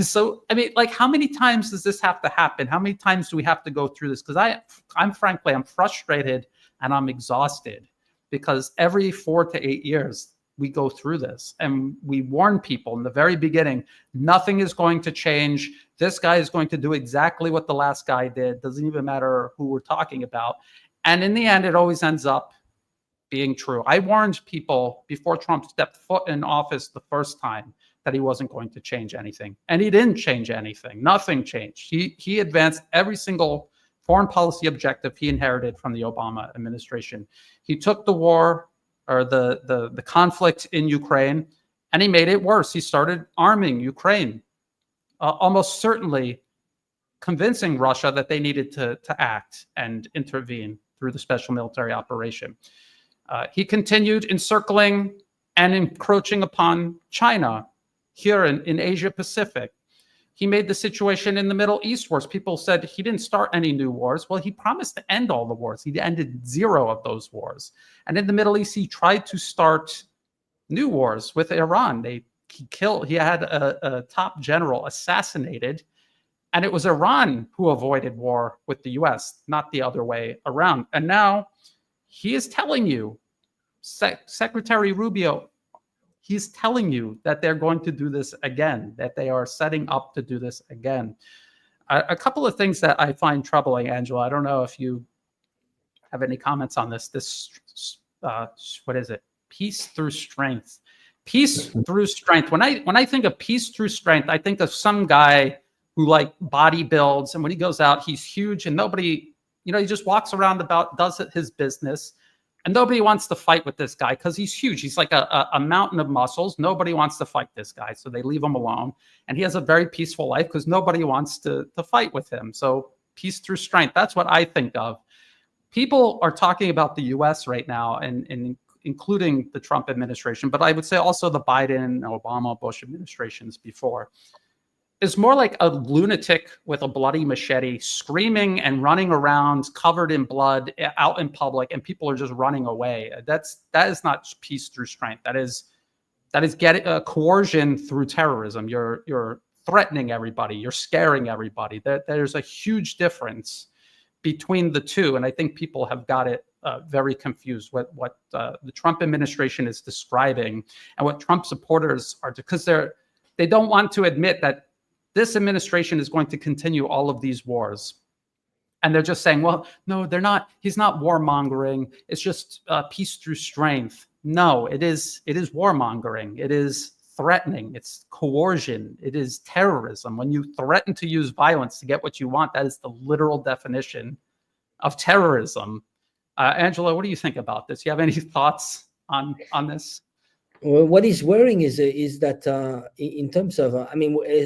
So, I mean, like, how many times does this have to happen? How many times do we have to go through this? Because I'm frustrated and I'm exhausted, because every 4 to 8 years we go through this, and we warn people in the very beginning, nothing is going to change. This guy is going to do exactly what the last guy did. Doesn't even matter who we're talking about. And in the end, it always ends up being true. I warned people before Trump stepped foot in office the first time that he wasn't going to change anything. And he didn't change anything. Nothing changed. He advanced every single foreign policy objective he inherited from the Obama administration. He took the war or the conflict in Ukraine and he made it worse. He started arming Ukraine, almost certainly convincing Russia that they needed to act and intervene through the special military operation. He continued encircling and encroaching upon China here in Asia Pacific. He made the situation in the Middle East worse. People said he didn't start any new wars. Well, he promised to end all the wars. He ended 0 of those wars. And in the Middle East, he tried to start new wars with Iran. He had a top general assassinated, and it was Iran who avoided war with the US, not the other way around. And now he is telling you, Secretary Rubio, he's telling you that they're going to do this again, that they are setting up to do this again. A couple of things that I find troubling, Angelo. I don't know if you have any comments on this. What is it? Peace through strength. Peace through strength. When I think of peace through strength, I think of some guy who like body builds, and when he goes out, he's huge, and nobody, he just walks around does his business. And nobody wants to fight with this guy because he's huge. He's like a mountain of muscles. Nobody wants to fight this guy, so they leave him alone. And he has a very peaceful life because nobody wants to fight with him. So peace through strength, that's what I think of. People are talking about the U.S. right now, and including the Trump administration, but I would say also the Biden, Obama, Bush administrations before, is more like a lunatic with a bloody machete screaming and running around covered in blood out in public, and people are just running away. That is not peace through strength. That is getting coercion through terrorism. You're threatening everybody. You're scaring everybody. There's a huge difference between the two, and I think people have got it very confused what the Trump administration is describing and what Trump supporters are, because they don't want to admit that this administration is going to continue all of these wars. And they're just saying, well, no, they're not. He's not warmongering. It's just peace through strength. No, it is warmongering. It is threatening. It's coercion. It is terrorism. When you threaten to use violence to get what you want, that is the literal definition of terrorism. Angelo, what do you think about this? You have any thoughts on this? Well, what is worrying is that in terms of,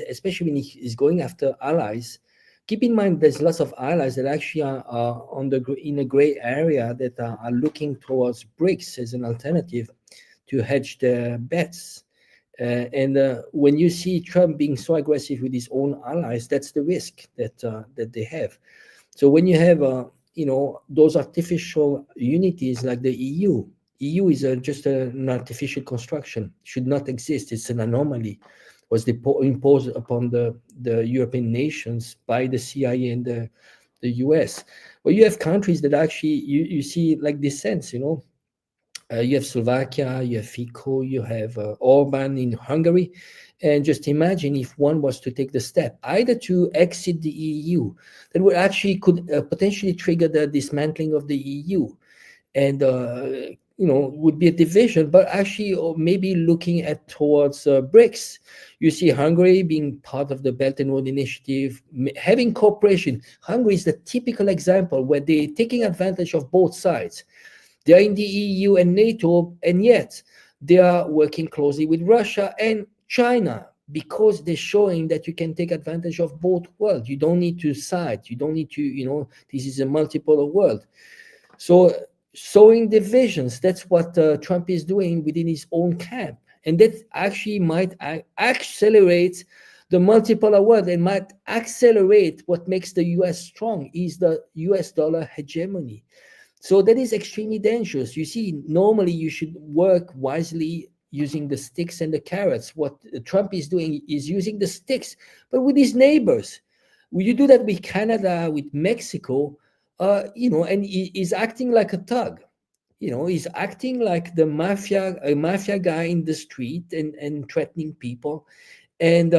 especially when he's going after allies, keep in mind there's lots of allies that actually are in a gray area that are looking towards BRICS as an alternative to hedge their bets. And when you see Trump being so aggressive with his own allies, that's the risk that they have. So when you have those artificial unities like the EU is just an artificial construction, should not exist. It's an anomaly, was imposed upon the European nations by the CIA and the US. Well, you have countries that actually you see like dissents, you have Slovakia, you have Fico, you have Orban in Hungary. And just imagine if one was to take the step either to exit the EU, that would actually could potentially trigger the dismantling of the EU. And would be a division, but actually, or maybe looking at towards BRICS. You see Hungary being part of the Belt and Road Initiative, having cooperation. Hungary is the typical example where they're taking advantage of both sides. They are in the EU and NATO, and yet they are working closely with Russia and China because they're showing that you can take advantage of both worlds. You don't need to side. You don't need to, this is a multipolar world. So sowing divisions, that's what Trump is doing within his own camp. And that actually might accelerate the multipolar world and might accelerate what makes the US strong, is the US dollar hegemony. So that is extremely dangerous. You see, normally you should work wisely using the sticks and the carrots. What Trump is doing is using the sticks, but with his neighbors. Will you do that with Canada, with Mexico? And he's acting like a thug. He's acting like a mafia guy in the street and threatening people. And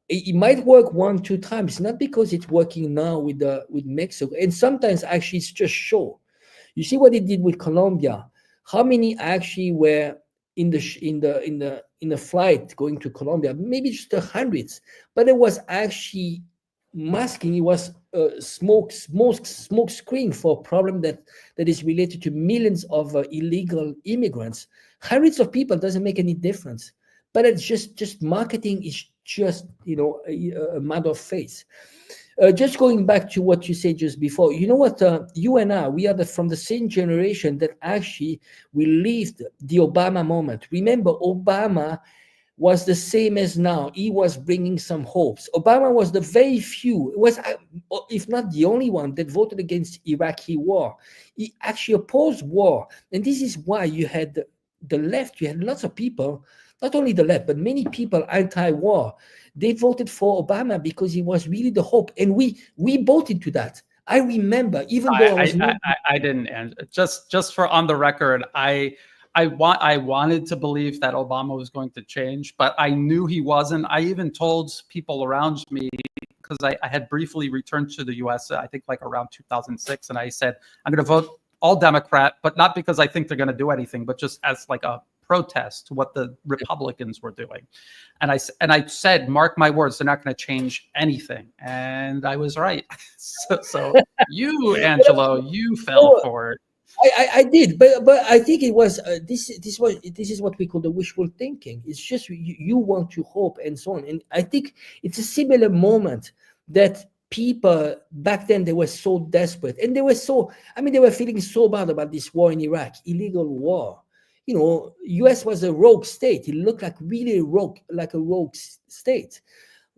it might work 1-2 times, not because it's working now with Mexico. And sometimes actually it's just show. You see what he did with Colombia, how many actually were in the flight going to Colombia? Maybe just the hundreds, but it was actually masking. It was smoke screen for a problem that is related to millions of illegal immigrants. Hundreds of people doesn't make any difference, but it's just marketing is just a matter of face. Just going back to what you said just before, you know what? You and I, we are from the same generation that actually we lived the Obama moment. Remember, Obama was the same as now. He was bringing some hopes. Obama was the very few, was if not the only one that voted against Iraqi war. He actually opposed war, and this is why you had the left. You had lots of people, not only the left, but many people anti-war. They voted for Obama because he was really the hope, and we bought into that. I remember, even though I didn't, and just for on the record, I wanted to believe that Obama was going to change, but I knew he wasn't. I even told people around me, because I had briefly returned to the US, I think like around 2006, and I said, I'm going to vote all Democrat, but not because I think they're going to do anything, but just as like a protest to what the Republicans were doing. And I said, mark my words, they're not going to change anything. And I was right. So you, Angelo, you fell for it. I did, but I think it was this is what we call the wishful thinking. It's just you want to hope and so on. And I think it's a similar moment that people back then, they were so desperate, and they were feeling so bad about this war in Iraq, illegal war. US was a rogue state. It looked like really like a rogue state.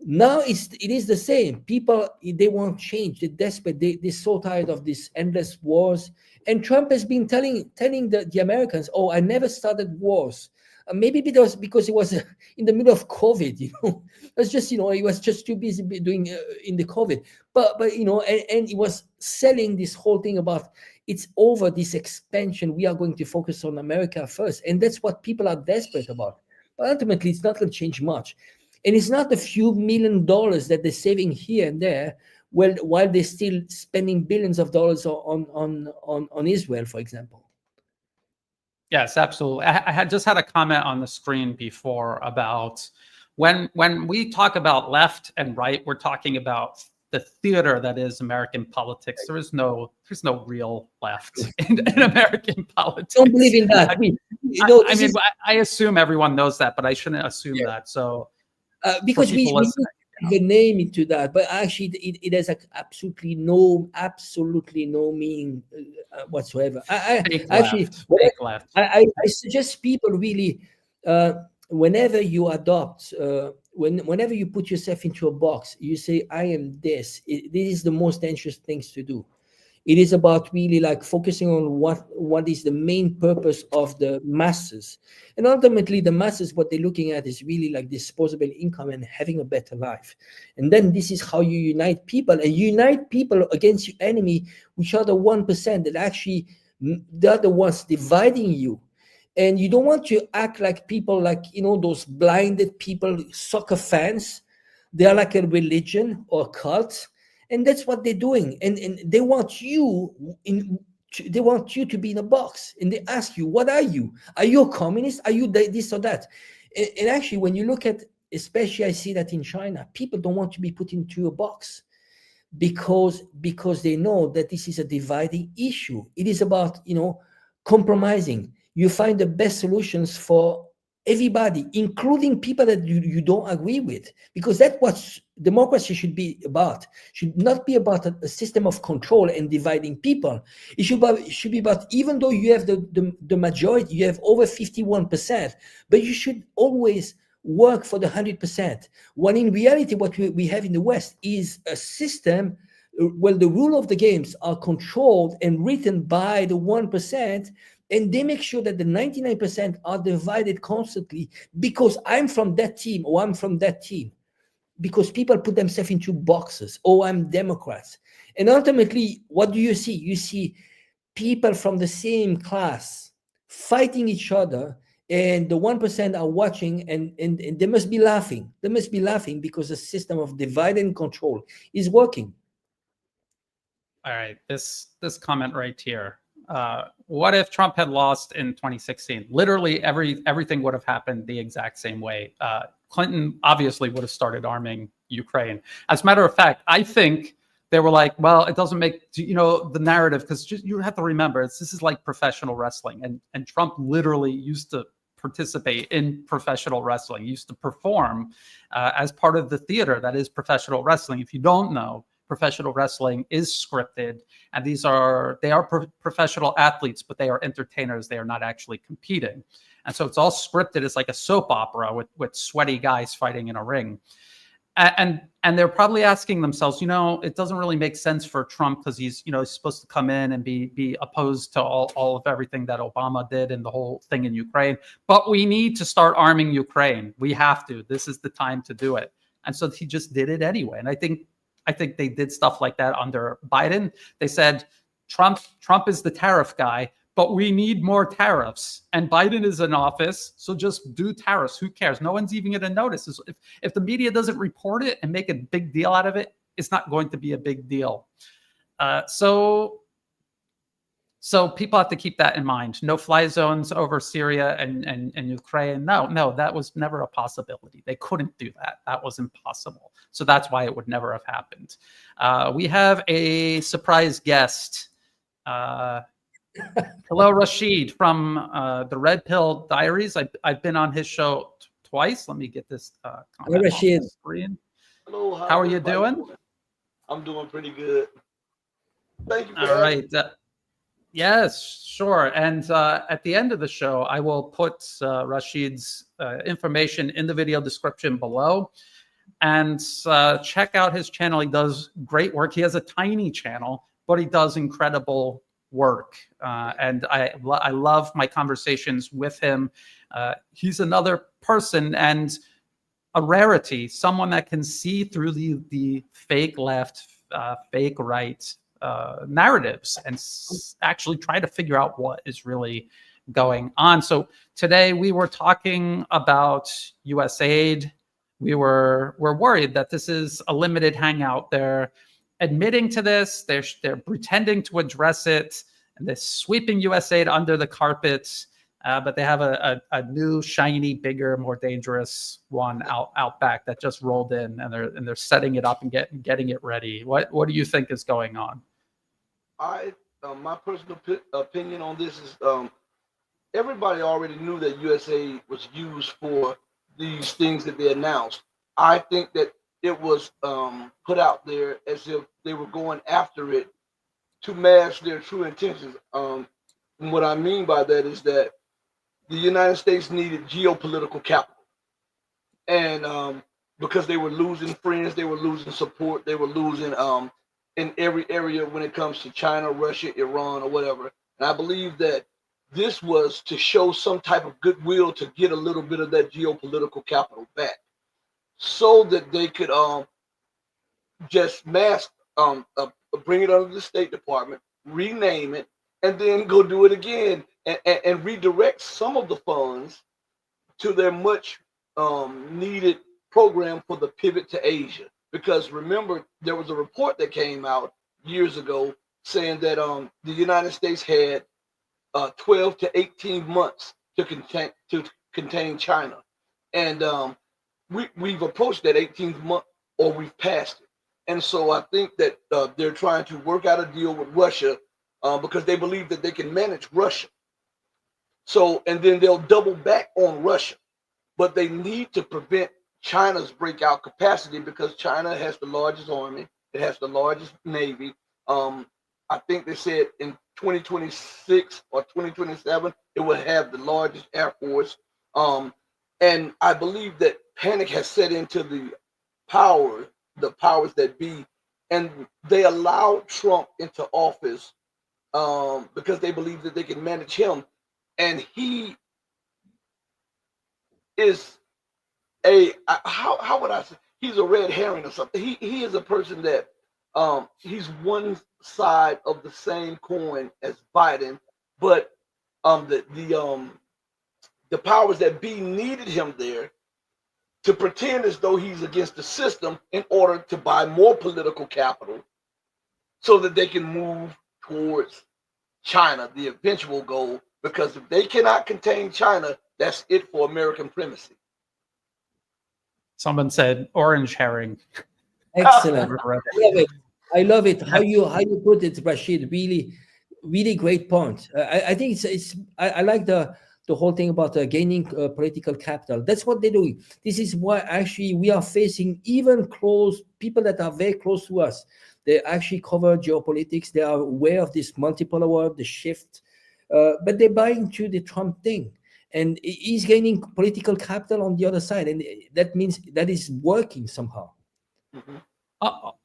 Now it is the same. People, they want change. They're desperate. They're so tired of these endless wars. And Trump has been telling the Americans, "Oh, I never started wars." Maybe because it was in the middle of COVID. It's just he was just too busy doing in the COVID. But and he was selling this whole thing about it's over, this expansion. We are going to focus on America first, and that's what people are desperate about. But ultimately, it's not going to change much. And it's not a few $1 million that they're saving here and there, while they're still spending billions of dollars on Israel, for example. Yes, absolutely. I had just had a comment on the screen before about when we talk about left and right, we're talking about the theater that is American politics. There's no real left in American politics. Don't believe in that. I assume everyone knows that, but I shouldn't assume that. So because we the name into that, but actually it has absolutely no meaning whatsoever. I suggest people really, whenever you adopt, whenever you put yourself into a box, you say, I am this. This is the most dangerous things to do. It is about really like focusing on what is the main purpose of the masses. And ultimately, the masses, what they're looking at is really like disposable income and having a better life. And then this is how you unite people, and unite people against your enemy, which are the 1% that actually, they're the ones dividing you. And you don't want to act like people like, those blinded people, soccer fans. They are like a religion or a cult. And that's what they're doing, and they want you to be in a box, and they ask you, "What are you? Are you a communist? Are you this or that?" And actually, when you look at, especially I see that in China, people don't want to be put into a box because they know that this is a dividing issue. It is about compromising. You find the best solutions for everybody, including people that you don't agree with, because that's what democracy should be about. Should not be about a system of control and dividing people. It should be about, even though you have the majority, you have over 51%, but you should always work for the 100%. When in reality, what we have in the West is a system where the rule of the games are controlled and written by the 1%, and they make sure that the 99% are divided constantly because I'm from that team or I'm from that team. Because people put themselves into boxes. Oh, I'm Democrats. And ultimately, what do you see? You see people from the same class fighting each other, and the 1% are watching, and they must be laughing. They must be laughing because the system of divide and control is working. All right, this comment right here. what if Trump had lost in 2016? Literally everything would have happened the exact same way. Clinton obviously would have started arming Ukraine. As a matter of fact, I think they were like, well, it doesn't make, the narrative, because you have to remember, this is like professional wrestling. And Trump literally used to participate in professional wrestling, used to perform as part of the theater that is professional wrestling. If you don't know, professional wrestling is scripted, and they are professional athletes, but they are entertainers. They are not actually competing. And so it's all scripted. It's like a soap opera with sweaty guys fighting in a ring. And they're probably asking themselves, it doesn't really make sense for Trump, because he's supposed to come in and be opposed to all of everything that Obama did and the whole thing in Ukraine. But we need to start arming Ukraine. We have to. This is the time to do it. And so he just did it anyway. And I think they did stuff like that under Biden. They said Trump is the tariff guy, but we need more tariffs. And Biden is in office, so just do tariffs. Who cares? No one's even going to notice. If the media doesn't report it and make a big deal out of it, it's not going to be a big deal. So people have to keep that in mind. No fly zones over Syria and Ukraine. No, that was never a possibility. They couldn't do that. That was impossible. So that's why it would never have happened. We have a surprise guest. Hello, Rashid from the Red Pill Diaries. I've been on his show twice. Let me get this comment Rashid. on the screen. Hello, how are you doing? I'm doing pretty good. Thank you. All right. Yes, sure. And at the end of the show, I will put Rashid's information in the video description below. And check out his channel. He does great work. He has a tiny channel, but he does incredible work. And I love my conversations with him. He's another person and a rarity, someone that can see through the fake left, fake right narratives and actually try to figure out what is really going on. So today we were talking about USAID. We were worried that this is a limited hangout. They're admitting to this. They're pretending to address it, and they're sweeping USAID under the carpet. But they have a new, shiny, bigger, more dangerous one out back that just rolled in, and they're setting it up and getting it ready. What do you think is going on? My personal opinion on this is everybody already knew that USAID was used for these things that they announced. I think that it was put out there as if they were going after it to mask their true intentions. And what I mean by that is that the United States needed geopolitical capital. And because they were losing friends, they were losing support, they were losing in every area when it comes to China, Russia, Iran, or whatever. And I believe that this was to show some type of goodwill to get a little bit of that geopolitical capital back, so that they could just mask, bring it under the State Department, rename it, and then go do it again and redirect some of the funds to their much needed program for the pivot to Asia. Because remember, there was a report that came out years ago saying that the United States had 12 to 18 months to contain China. And we've approached that 18th month, or we've passed it. And so I think that they're trying to work out a deal with Russia because they believe that they can manage Russia. So, and then they'll double back on Russia. But they need to prevent China's breakout capacity, because China has the largest army, it has the largest navy. I think they said in 2026 or 2027 it will have the largest air force. And I believe that panic has set into the powers that be, and they allowed Trump into office because they believe that they can manage him, and he is how would I say, he's a red herring or something. He is a person that he's one side of the same coin as Biden, but the powers that be needed him there to pretend as though he's against the system in order to buy more political capital so that they can move towards China the eventual goal, because if they cannot contain China, that's it for American primacy. Someone said orange herring. Excellent. Never read I love it. I love it. How Yes. you put it, Rashid. Really, really great point. I think I like the whole thing about gaining political capital. That's what they're doing. This is why actually we are facing even close people that are very close to us. They actually cover geopolitics. They are aware of this multipolar world, the shift, but they're buying to the Trump thing. And he's gaining political capital on the other side, and that means that is working somehow. Mm-hmm.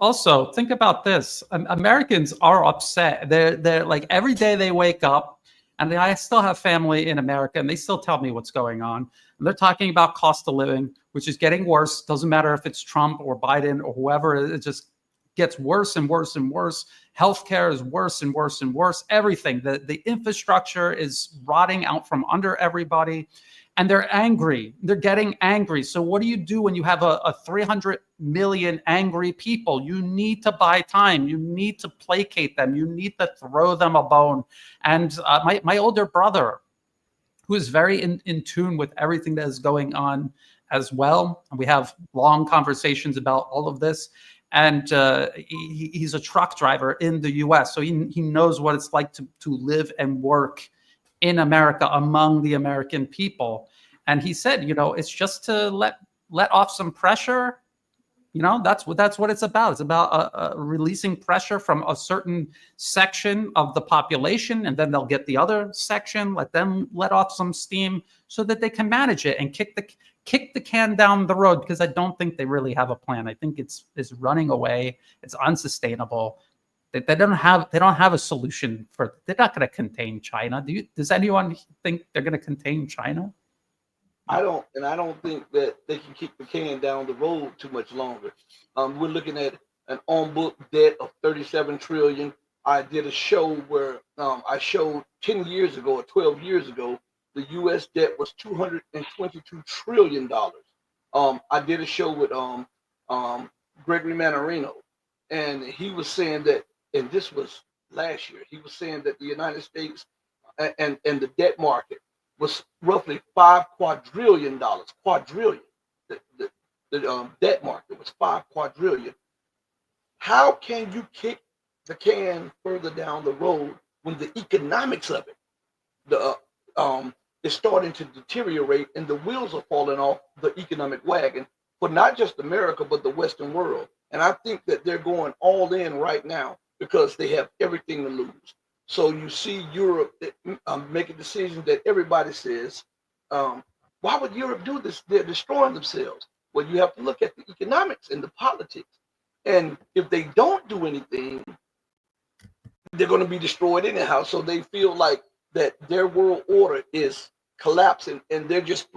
Also, think about this. Americans are upset. They're like every day they wake up, and I still have family in America, and they still tell me what's going on. And they're talking about cost of living, which is getting worse. Doesn't matter if it's Trump or Biden or whoever. It just gets worse and worse and worse. Healthcare is worse and worse and worse. Everything. The infrastructure is rotting out from under everybody. And they're angry. They're getting angry. So what do you do when you have a 300 million angry people? You need to buy time. You need to placate them. You need to throw them a bone. And my older brother, who is very in tune with everything that is going on as well, and we have long conversations about all of this. And he's a truck driver in the US. So he knows what it's like to live and work in America among the American people. And he said, it's just to let off some pressure. That's what it's about. It's about releasing pressure from a certain section of the population, and then they'll get the other section, let off some steam so that they can manage it and kick the can down the road, because I don't think they really have a plan. I think it's running away. It's unsustainable. They don't have a solution for. They're not going to contain China. Does anyone think they're going to contain China? I don't think that they can kick the can down the road too much longer. We're looking at an on-book debt of 37 trillion. I did a show where I showed 10 years ago or 12 years ago, the U.S. debt was $222 trillion. I did a show with Gregory Mannarino, and he was saying that, and this was last year, he was saying that the United States and the debt market was roughly $5 quadrillion. Quadrillion. The debt market was $5 quadrillion. How can you kick the can further down the road when the economics of it is starting to deteriorate and the wheels are falling off the economic wagon for not just America but the Western world? And I think that they're going all in right now because they have everything to lose. So you see Europe making decisions that everybody says, why would Europe do this? They're destroying themselves. Well, you have to look at the economics and the politics. And if they don't do anything, they're going to be destroyed anyhow. So they feel like that their world order is collapsing, and they're just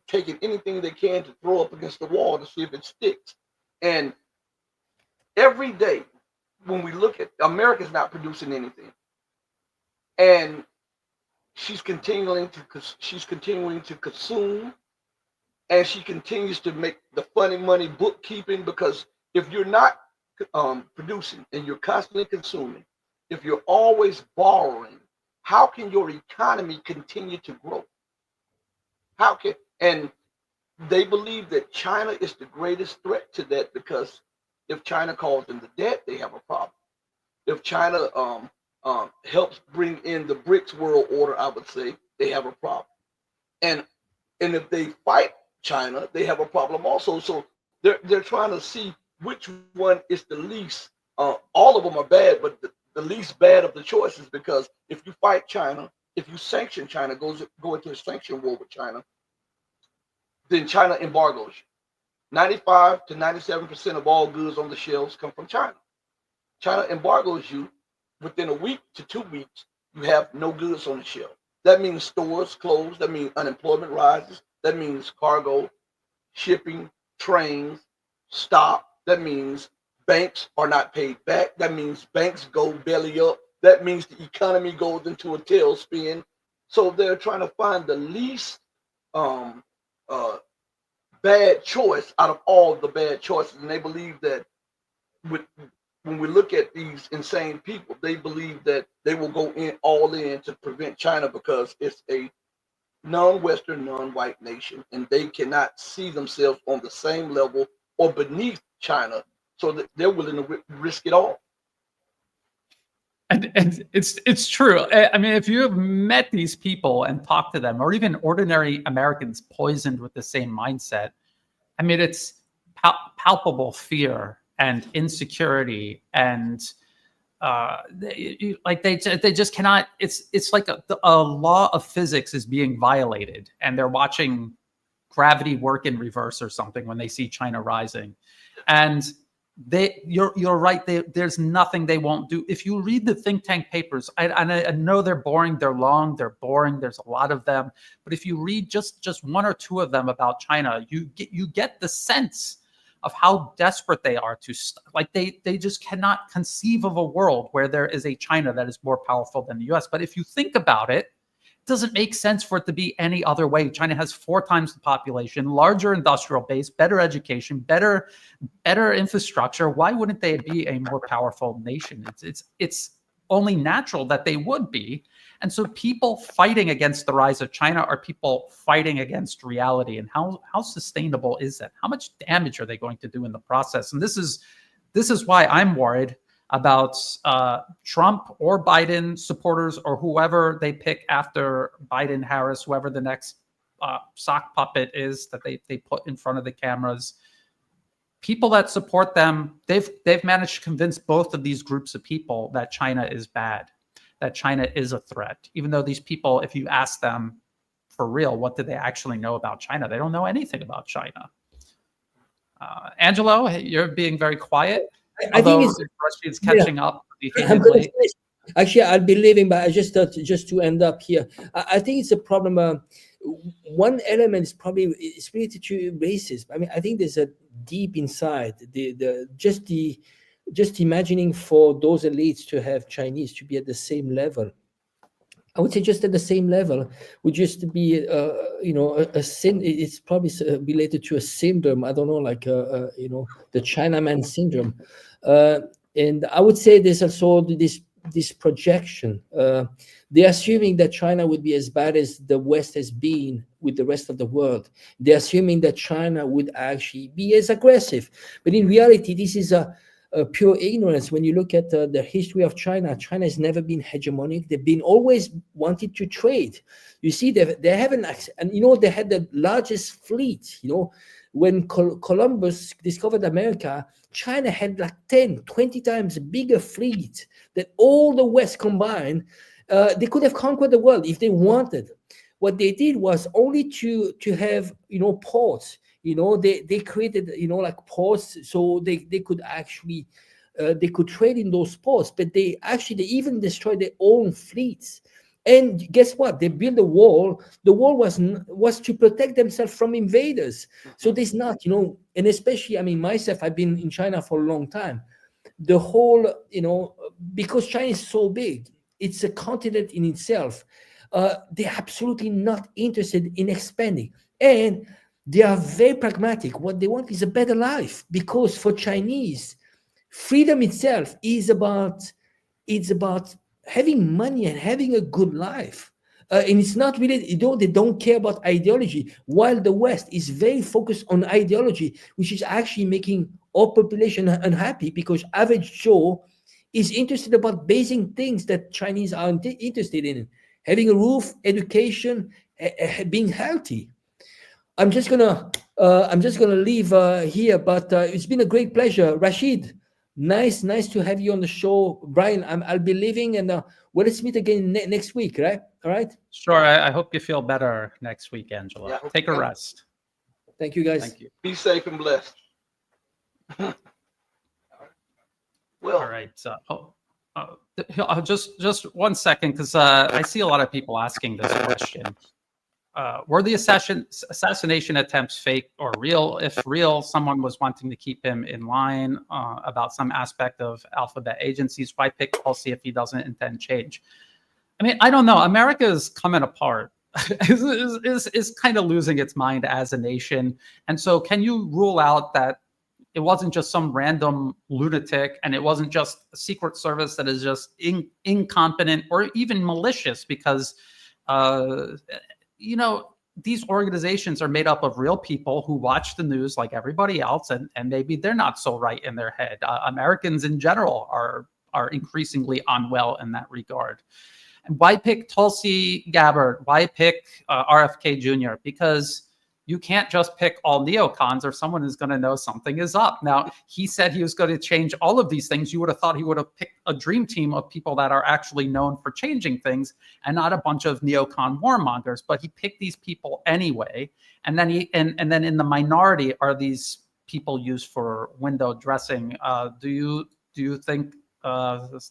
taking anything they can to throw up against the wall to see if it sticks. And every day when we look at America's not producing anything. And she's continuing to consume, and she continues to make the funny money bookkeeping, because if you're not producing and you're constantly consuming, if you're always borrowing, how can your economy continue to grow? And they believe that China is the greatest threat to that, because if China calls in the debt, they have a problem. If China helps bring in the BRICS world order, I would say they have a problem. And if they fight China, they have a problem also. So they're trying to see which one is the least. All of them are bad, but the least bad of the choices, because if you fight China, if you sanction China, go into a sanction war with China, then China embargoes you. 95 to 97% of all goods on the shelves come from China. China embargoes you. Within a week to 2 weeks, you have no goods on the shelf. That means stores close. That means unemployment rises. That means cargo, shipping, trains stop. That means banks are not paid back. That means banks go belly up. That means the economy goes into a tailspin. So they're trying to find the least bad choice out of all the bad choices. And they believe that when we look at these insane people, they believe that they will go in all in to prevent China because it's a non-Western, non-white nation, and they cannot see themselves on the same level or beneath China, so that they're willing to risk it all. And it's true. I mean, if you have met these people and talked to them, or even ordinary Americans poisoned with the same mindset, I mean, it's palpable fear and insecurity, and they just cannot. It's like a law of physics is being violated, and they're watching gravity work in reverse or something when they see China rising, and you're right. There's nothing they won't do. If you read the think tank papers, I know they're boring, they're long, they're boring. There's a lot of them, but if you read just one or two of them about China, you get the sense of how desperate they are to they just cannot conceive of a world where there is a China that is more powerful than the U.S. But if you think about it, doesn't make sense for it to be any other way. China has 4 times the population, larger industrial base, better education, better infrastructure. Why wouldn't they be a more powerful nation? It's only natural that they would be. And so people fighting against the rise of China are people fighting against reality. And how sustainable is that? How much damage are they going to do in the process? And this is why I'm worried about Trump or Biden supporters, or whoever they pick after Biden, Harris, whoever the next sock puppet is that they put in front of the cameras. People that support them, they've managed to convince both of these groups of people that China is bad, that China is a threat. Even though these people, if you ask them for real, what do they actually know about China? They don't know anything about China. Angelo, you're being very quiet. I think Rashid's catching up. Actually, I'll be leaving, but I just thought just to end up here. I think it's a problem. One element is probably it's related to racism. I mean, I think there's a deep inside just imagining for those elites to have Chinese to be at the same level. I would say just at the same level would just be, a sin. It's probably related to a syndrome. I don't know, like, the Chinaman syndrome. And I would say there's also this projection. They're assuming that China would be as bad as the West has been with the rest of the world. They're assuming that China would actually be as aggressive. But in reality, this is a pure ignorance. When you look at the history of China, China has never been hegemonic. They've been always wanted to trade. You see, they haven't, and they had the largest fleet. When Columbus discovered America, China had like 10, 20 times bigger fleet than all the West combined. They could have conquered the world if they wanted. What they did was only to have ports. They created like ports so they could actually they could trade in those ports, but they even destroyed their own fleets. And guess what? They built a wall. The wall was to protect themselves from invaders. So there's not, and especially, I mean, myself, I've been in China for a long time. The whole, because China is so big, it's a continent in itself. They're absolutely not interested in expanding. And they are very pragmatic. What they want is a better life, because for Chinese, freedom itself is about having money and having a good life. And it's not really, they don't care about ideology, while the West is very focused on ideology, which is actually making our population unhappy, because average Joe is interested about basic things that Chinese aren't interested in. Having a roof, education, being healthy. I'm just gonna leave here, but it's been a great pleasure. Rashid, nice to have you on the show. Brian, I'll be leaving, and let's meet again next week, right? All right. Sure. I hope you feel better next week, Angelo. Yeah, take a rest. Thank you, guys. Thank you. Be safe and blessed. Well, all right. Just 1 second, because I see a lot of people asking this question. Were the assassination attempts fake or real? If real, someone was wanting to keep him in line about some aspect of alphabet agencies. Why pick Tulsi if he doesn't intend change? I mean, I don't know. America is coming apart. is kind of losing its mind as a nation. And so can you rule out that it wasn't just some random lunatic, and it wasn't just a Secret Service that is just incompetent or even malicious, because, these organizations are made up of real people who watch the news like everybody else, and maybe they're not so right in their head. Americans in general are increasingly unwell in that regard. And why pick Tulsi Gabbard? Why pick RFK Jr.? Because you can't just pick all neocons, or someone is going to know something is up. Now, he said he was going to change all of these things. You would have thought he would have picked a dream team of people that are actually known for changing things, and not a bunch of neocon warmongers. But he picked these people anyway. And then and then in the minority are these people used for window dressing. Do you think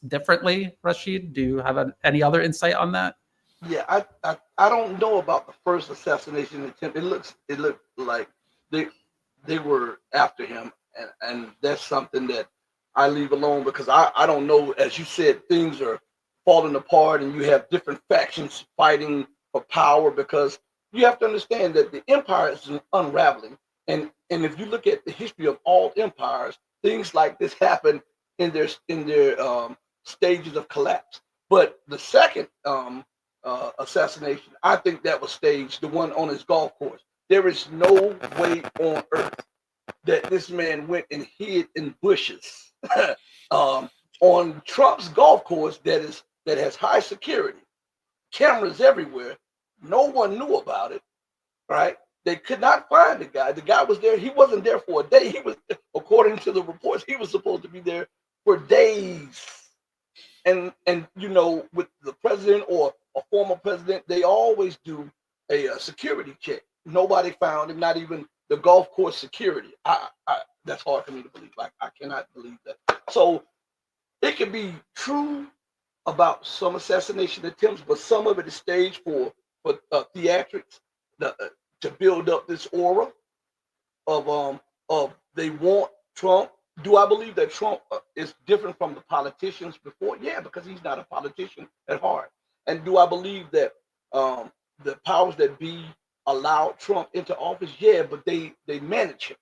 differently, Rashid? Do you have any other insight on that? Yeah, I don't know about the first assassination attempt. It looked like they were after him, and that's something that I leave alone, because I don't know. As you said, things are falling apart, and you have different factions fighting for power, because you have to understand that the empire is unraveling, and if you look at the history of all empires, things like this happen in their stages of collapse. But the second assassination, I think that was staged, the one on his golf course. There is no way on earth that this man went and hid in bushes on Trump's golf course that has high security, cameras everywhere. No one knew about it, right? They could not find the guy. The guy was there. He wasn't there for a day. He was, according to the reports, he was supposed to be there for days. And with the president or a former president, they always do a security check. Nobody found him, not even the golf course security. That's hard for me to believe. I cannot believe that. So it could be true about some assassination attempts, but some of it is staged for theatrics, to build up this aura of they want Trump. Do I believe that Trump is different from the politicians before? Yeah, because he's not a politician at heart. And do I believe that the powers that be allowed Trump into office? Yeah, but they manage him.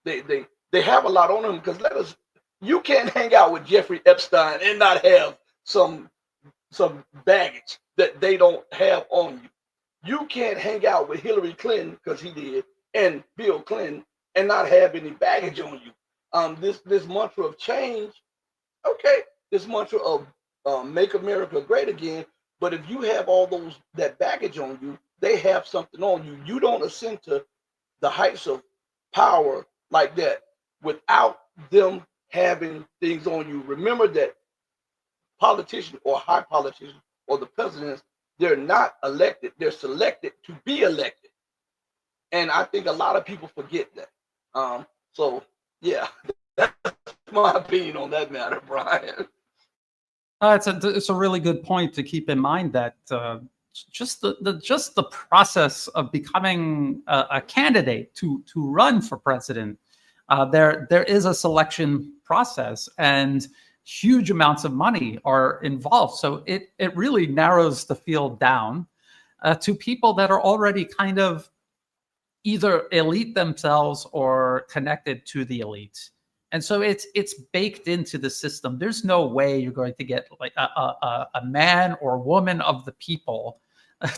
They have a lot on him, because you can't hang out with Jeffrey Epstein and not have some baggage that they don't have on you. You can't hang out with Hillary Clinton, because he did, and Bill Clinton, and not have any baggage on you. This mantra of change, okay, this mantra of make America great again. But if you have all that baggage on you, they have something on you. You don't ascend to the heights of power like that without them having things on you. Remember that politicians or high politicians or the presidents, they're not elected, they're selected to be elected. And I think a lot of people forget that. So yeah, that's my opinion on that matter, Brian. It's a really good point to keep in mind, that just the process of becoming a candidate to run for president, there is a selection process, and huge amounts of money are involved. So it really narrows the field down to people that are already kind of either elite themselves or connected to the elite. And so it's baked into the system. There's no way you're going to get like a man or woman of the people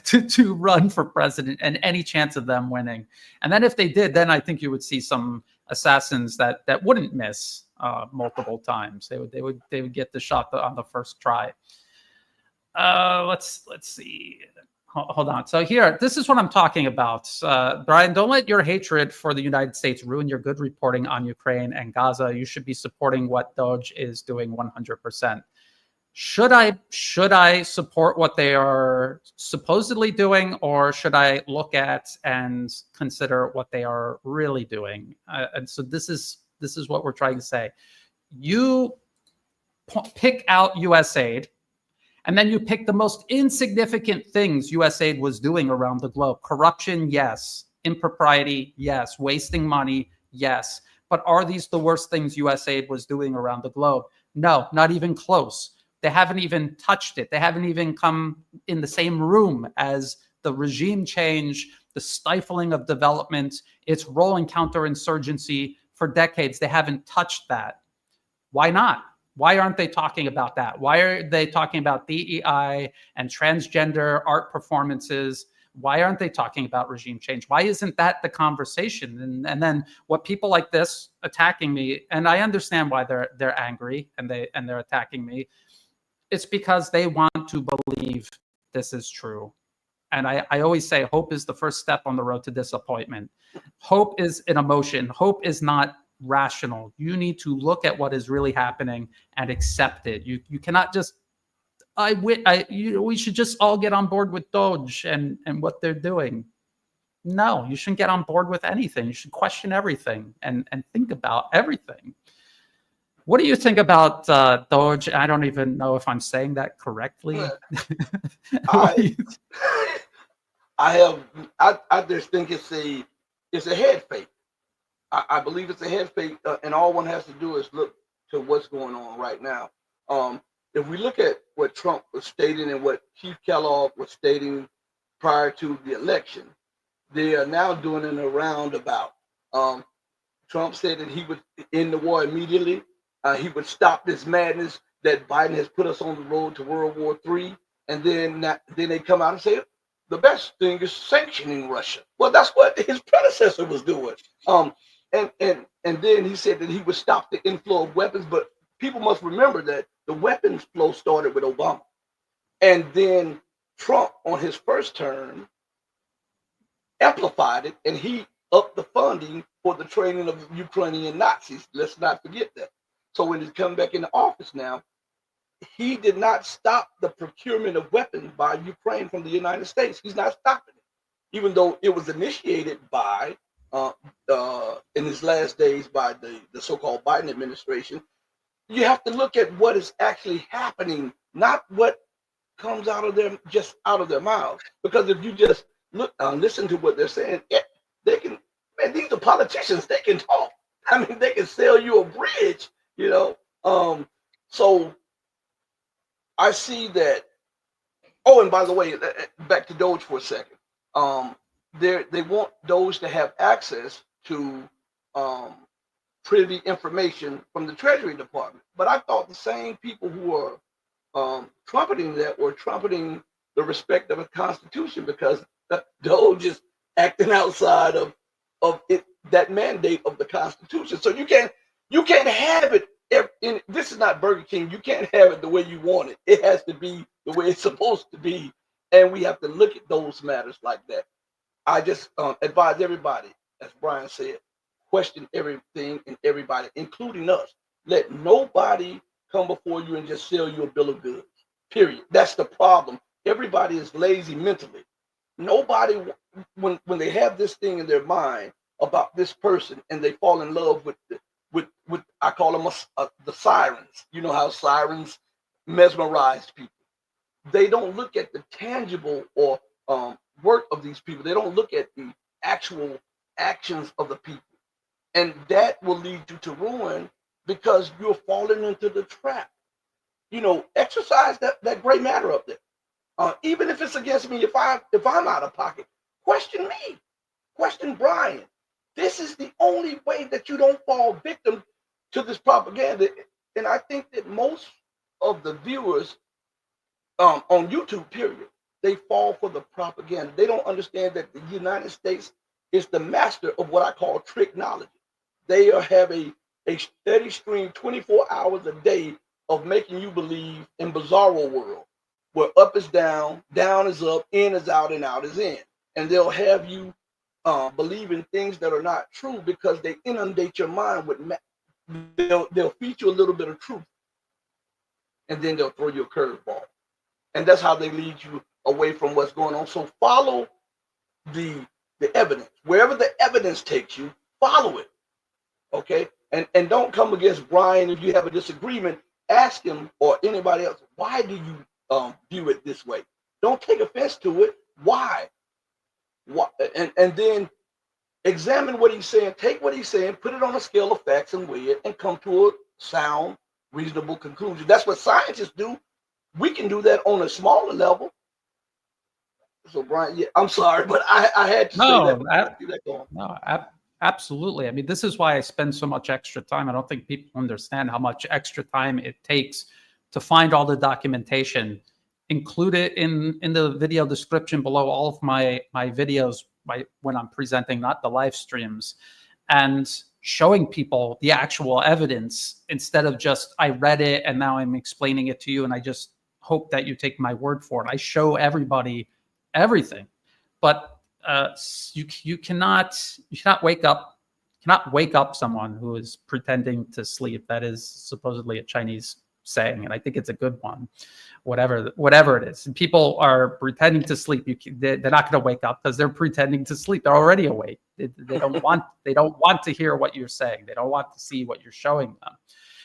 to run for president and any chance of them winning. And then if they did, then I think you would see some assassins that wouldn't miss multiple times. They would get the shot on the first try. Let's see. Hold on. So here, this is what I'm talking about. Brian, don't let your hatred for the United States ruin your good reporting on Ukraine and Gaza. You should be supporting what Doge is doing 100%. Should I support what they are supposedly doing, or should I look at and consider what they are really doing? And so this is what we're trying to say. You pick out USAID, and then you pick the most insignificant things USAID was doing around the globe. Corruption, yes. Impropriety, yes. Wasting money, yes. But are these the worst things USAID was doing around the globe? No, not even close. They haven't even touched it. They haven't even come in the same room as the regime change, the stifling of development, its role in counterinsurgency, for decades. They haven't touched that. Why not? Why aren't they talking about that? Why are they talking about DEI and transgender art performances? Why aren't they talking about regime change? Why isn't that the conversation? And then what people like this attacking me, and I understand why they're angry and they're attacking me. It's because they want to believe this is true. And I always say hope is the first step on the road to disappointment. Hope is an emotion. Hope is not rational. You need to look at what is really happening and accept it. You cannot just we should just all get on board with Doge and what they're doing. No, you shouldn't get on board with anything. You should question everything and think about everything. What do you think about Doge? I don't even know if I'm saying that correctly. I just think it's a head fake. I believe it's a head fake, and all one has to do is look to what's going on right now. If we look at what Trump was stating and what Keith Kellogg was stating prior to the election, they are now doing it in a roundabout. Trump said that he would end the war immediately. He would stop this madness that Biden has put us on the road to World War III. And then they come out and say, the best thing is sanctioning Russia. Well, that's what his predecessor was doing. And then he said that he would stop the inflow of weapons. But people must remember that the weapons flow started with Obama. And then Trump, on his first term, amplified it, and he upped the funding for the training of Ukrainian Nazis. Let's not forget that. So when he's come back into office now, he did not stop the procurement of weapons by Ukraine from the United States. He's not stopping it, even though it was initiated by, in his last days, by the so-called Biden administration. You have to look at what is actually happening, not what comes out of their mouths. Because if you just listen to what they're saying, they can. Man, these are politicians. They can talk. I mean, they can sell you a bridge. So I see that. Oh, and by the way, back to Doge for a second. They want Doge to have access to privy information from the Treasury Department. But I thought the same people who are trumpeting that were trumpeting the respect of a constitution, because Doge is acting outside of it, that mandate of the Constitution. So you can't have it. This is not Burger King. You can't have it the way you want it. It has to be the way it's supposed to be, and we have to look at those matters like that. I just advise everybody, as Brian said, question everything and everybody, including us. Let nobody come before you and just sell you a bill of goods. Period. That's the problem. Everybody is lazy mentally. Nobody, when they have this thing in their mind about this person and they fall in love with I call them the sirens. You know how sirens mesmerize people. They don't look at the tangible or work of these people. They don't look at the actual actions of the people. And that will lead you to ruin, because you're falling into the trap. Exercise that gray matter up there. Even if it's against me, if I'm out of pocket, question me, question Brian. This is the only way that you don't fall victim to this propaganda. And I think that most of the viewers on YouTube, period, they fall for the propaganda. They don't understand that the United States is the master of what I call tricknology. They have a steady stream 24 hours a day of making you believe in bizarro world, where up is down, down is up, in is out, and out is in. And they'll have you believe in things that are not true, because they inundate your mind with they'll feed you a little bit of truth, and then they'll throw you a curveball. And that's how they lead you away from what's going on. So follow the evidence. Wherever the evidence takes you, follow it. Okay? And don't come against Brian if you have a disagreement. Ask him or anybody else, why do you view it this way? Don't take offense to it. Why? And then examine what he's saying. Take what he's saying, put it on a scale of facts and weigh it, and come to a sound, reasonable conclusion. That's what scientists do. We can do that on a smaller level. So Brian, yeah, I'm sorry, but I had to say that. Absolutely. I mean, this is why I spend so much extra time. I don't think people understand how much extra time it takes to find all the documentation, include it in the video description below all of my videos when I'm presenting, not the live streams, and showing people the actual evidence instead of just, I read it and now I'm explaining it to you and I just hope that you take my word for it. I show everybody everything. But you cannot wake up someone who is pretending to sleep. That is supposedly a Chinese saying, and I think it's a good one. Whatever it is, and people are pretending to sleep. They're not going to wake up because they're pretending to sleep. They're already awake. They don't want to hear what you're saying. They don't want to see what you're showing them.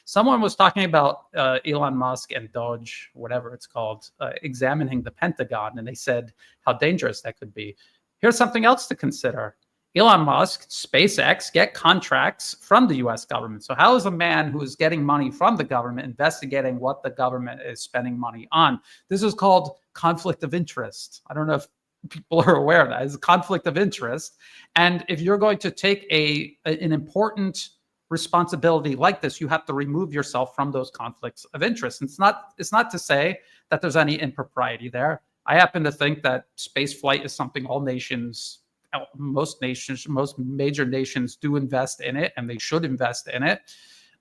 Someone was talking about Elon Musk and Doge, whatever it's called, examining the Pentagon, and they said how dangerous that could be. Here's something else to consider. Elon Musk, SpaceX get contracts from the US government. So how is a man who is getting money from the government investigating what the government is spending money on? This is called conflict of interest. I don't know if people are aware of that. It's a conflict of interest. And if you're going to take an important responsibility like this, you have to remove yourself from those conflicts of interest. It's not to say that there's any impropriety there. I happen to think that space flight is something most major nations do invest in it, and they should invest in it.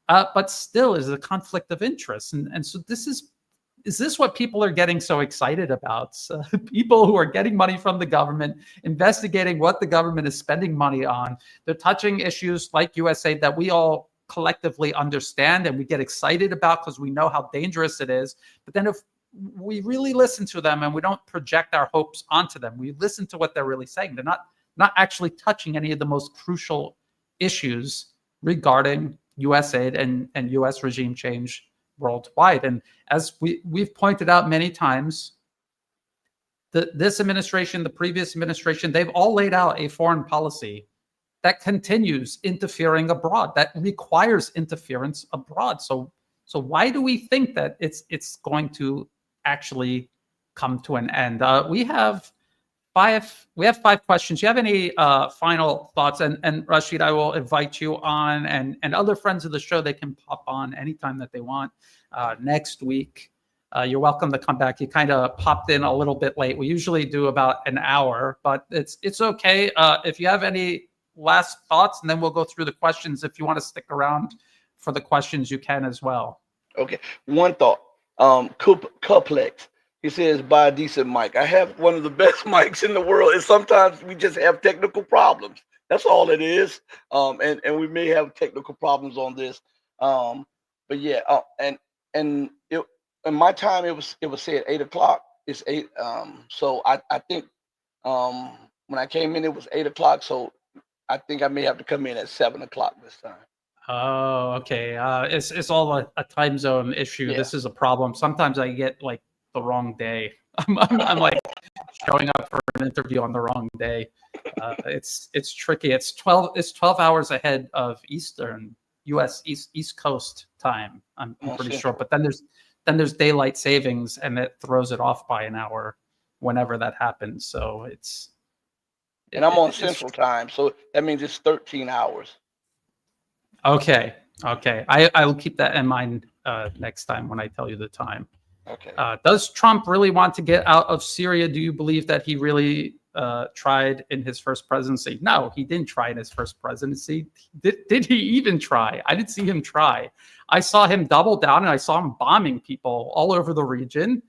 But still is a conflict of interest. And so is this what people are getting so excited about? People who are getting money from the government, investigating what the government is spending money on. They're touching issues like USAID that we all collectively understand and we get excited about because we know how dangerous it is. But then if we really listen to them and we don't project our hopes onto them, we listen to what they're really saying. They're not actually touching any of the most crucial issues regarding USAID and US regime change worldwide. And as we've pointed out many times, this administration, the previous administration, they've all laid out a foreign policy that continues interfering abroad, that requires interference abroad. So why do we think that it's going to actually come to an end? We have 5 questions. Do you have any final thoughts? And Rashid, I will invite you on, and other friends of the show, they can pop on anytime that they want next week. You're welcome to come back. You kind of popped in a little bit late. We usually do about an hour, but it's okay. If you have any last thoughts, and then we'll go through the questions. If you want to stick around for the questions, you can as well. Okay. One thought. Cuplex. He says, buy a decent mic. I have one of the best mics in the world, and sometimes we just have technical problems. That's all it is. And we may have technical problems on this. But yeah, and it, in my time it was said 8 o'clock. It's 8. So I think when I came in it was 8 o'clock. So I think I may have to come in at 7 o'clock this time. Oh, okay. It's all a time zone issue. Yeah. This is a problem. Sometimes I get like the wrong day. I'm like showing up for an interview on the wrong day. It's tricky. It's 12 hours ahead of Eastern U.S. East Coast time. I'm pretty sure. But then there's daylight savings, and it throws it off by an hour whenever that happens. So and I'm on Central Time, so that means it's 13 hours. Okay. I will keep that in mind next time when I tell you the time. Okay. Does Trump really want to get out of Syria? Do you believe that he really tried in his first presidency? No, he didn't try in his first presidency. Did he even try? I didn't see him try. I saw him double down, and I saw him bombing people all over the region,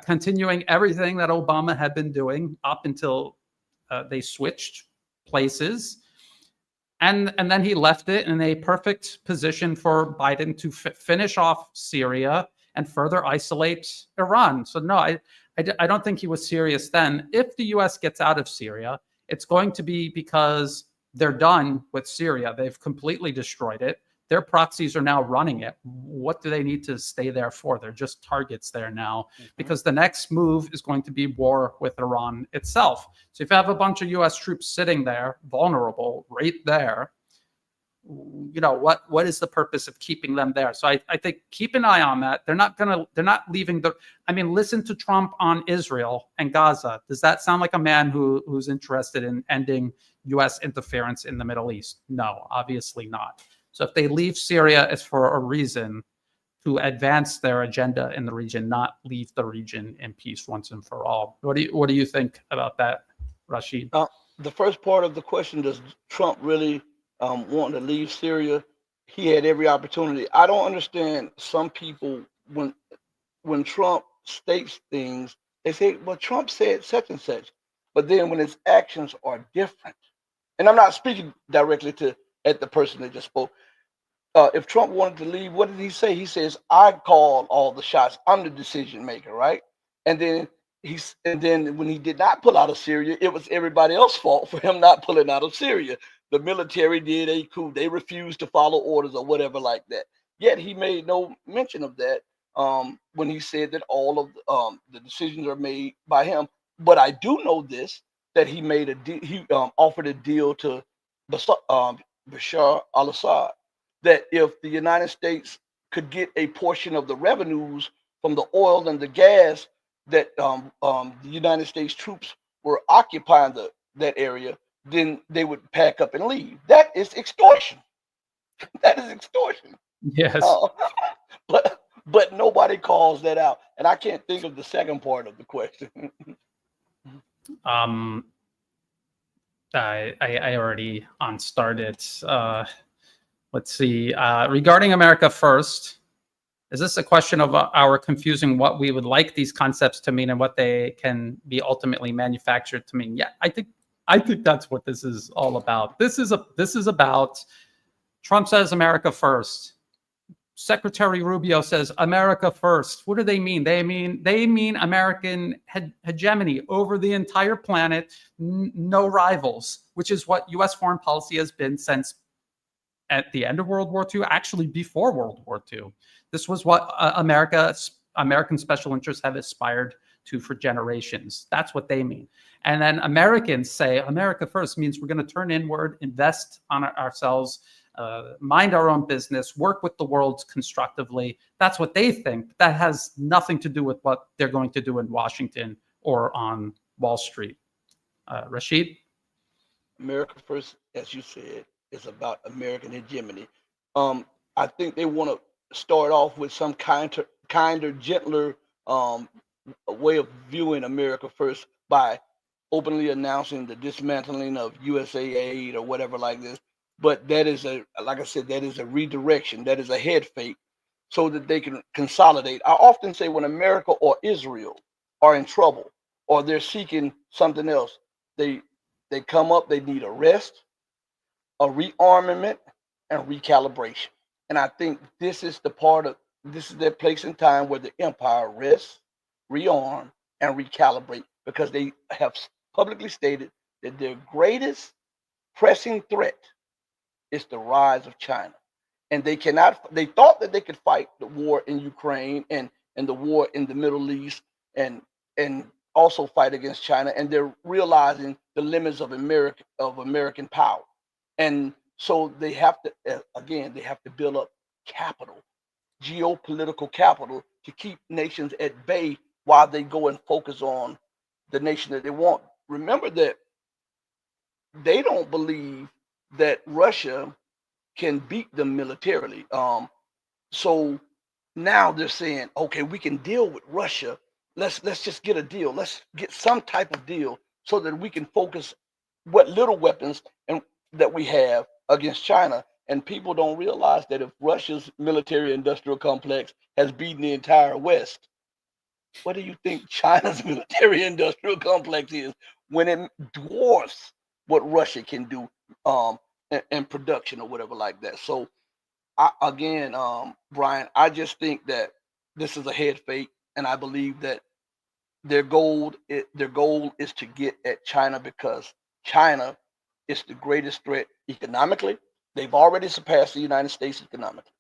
continuing everything that Obama had been doing up until they switched places. And then he left it in a perfect position for Biden to finish off Syria and further isolate Iran. So no, I don't think he was serious then. If the U.S. gets out of Syria, it's going to be because they're done with Syria. They've completely destroyed it. Their proxies are now running it. What do they need to stay there for? They're just targets there now, because the next move is going to be war with Iran itself. So if you have a bunch of U.S. troops sitting there, vulnerable, right there, you know, what is the purpose of keeping them there? So I think keep an eye on that. They're not leaving listen to Trump on Israel and Gaza. Does that sound like a man who's interested in ending U.S. interference in the Middle East? No, obviously not. So if they leave Syria, it's for a reason, to advance their agenda in the region, not leave the region in peace once and for all. What do you think about that, Rashid? The first part of the question, does Trump really want to leave Syria? He had every opportunity. I don't understand some people when Trump states things, they say, well, Trump said such and such. But then when his actions are different, and I'm not speaking directly at the person that just spoke. If Trump wanted to leave, what did he say? He says, I call all the shots. I'm the decision maker, right? And then when he did not pull out of Syria, it was everybody else's fault for him not pulling out of Syria. The military did a coup. They refused to follow orders or whatever like that. Yet he made no mention of that when he said that all of the decisions are made by him. But I do know this, that he made he offered a deal to Bashar al-Assad, that if the United States could get a portion of the revenues from the oil and the gas that the United States troops were occupying that area, then they would pack up and leave. That is extortion. That is extortion. Yes. But nobody calls that out, and I can't think of the second part of the question. I already started. Let's see. Regarding America First, is this a question of our confusing what we would like these concepts to mean and what they can be ultimately manufactured to mean? Yeah, I think that's what this is all about. This is about Trump says America First. Secretary Rubio says America First. What do they mean? They mean American hegemony over the entire planet, no rivals, which is what U.S. foreign policy has been since at the end of World War II, actually before World War II. This was what American special interests have aspired to for generations. That's what they mean. And then Americans say America First means we're going to turn inward, invest on ourselves, mind our own business, work with the world constructively. That's what they think. That has nothing to do with what they're going to do in Washington or on Wall Street. Rashid? America First, as you said, is about American hegemony. I think they want to start off with some kinder, gentler way of viewing America First by openly announcing the dismantling of USAID or whatever like this. But that is like I said, that is a redirection. That is a head fake so that they can consolidate. I often say when America or Israel are in trouble or they're seeking something else, they come up, they need a rest, a rearmament, and recalibration. And I think this is their place in time where the empire rests, rearm, and recalibrate, because they have publicly stated that their greatest pressing threat is the rise of China. And they thought that they could fight the war in Ukraine and the war in the Middle East and also fight against China. And they're realizing the limits of American power. And so they have to build up capital, geopolitical capital, to keep nations at bay while they go and focus on the nation that they want. Remember that they don't believe that Russia can beat them militarily. So now they're saying, okay, we can deal with Russia. Let's just get a deal. Let's get some type of deal so that we can focus what little weapons that we have against China. And people don't realize that if Russia's military industrial complex has beaten the entire West, what do you think China's military industrial complex is when it dwarfs what Russia can do in production or whatever like that? So Brian, I just think that this is a head fake, and I believe that their goal is to get at China, because China is the greatest threat economically. They've already surpassed the United States economically.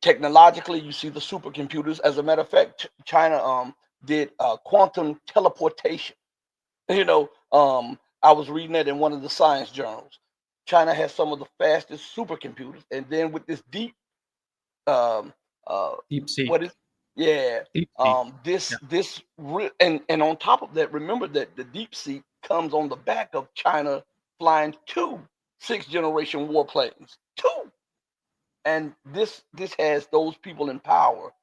Technologically, you see the supercomputers. As a matter of fact, China did quantum teleportation. I was reading that in one of the science journals. China has some of the fastest supercomputers, and then with this deep deep sea. Yeah. Deep seek. And on top of that, remember that the deep sea comes on the back of China flying 2 6th-generation warplanes. 2. And this has those people in power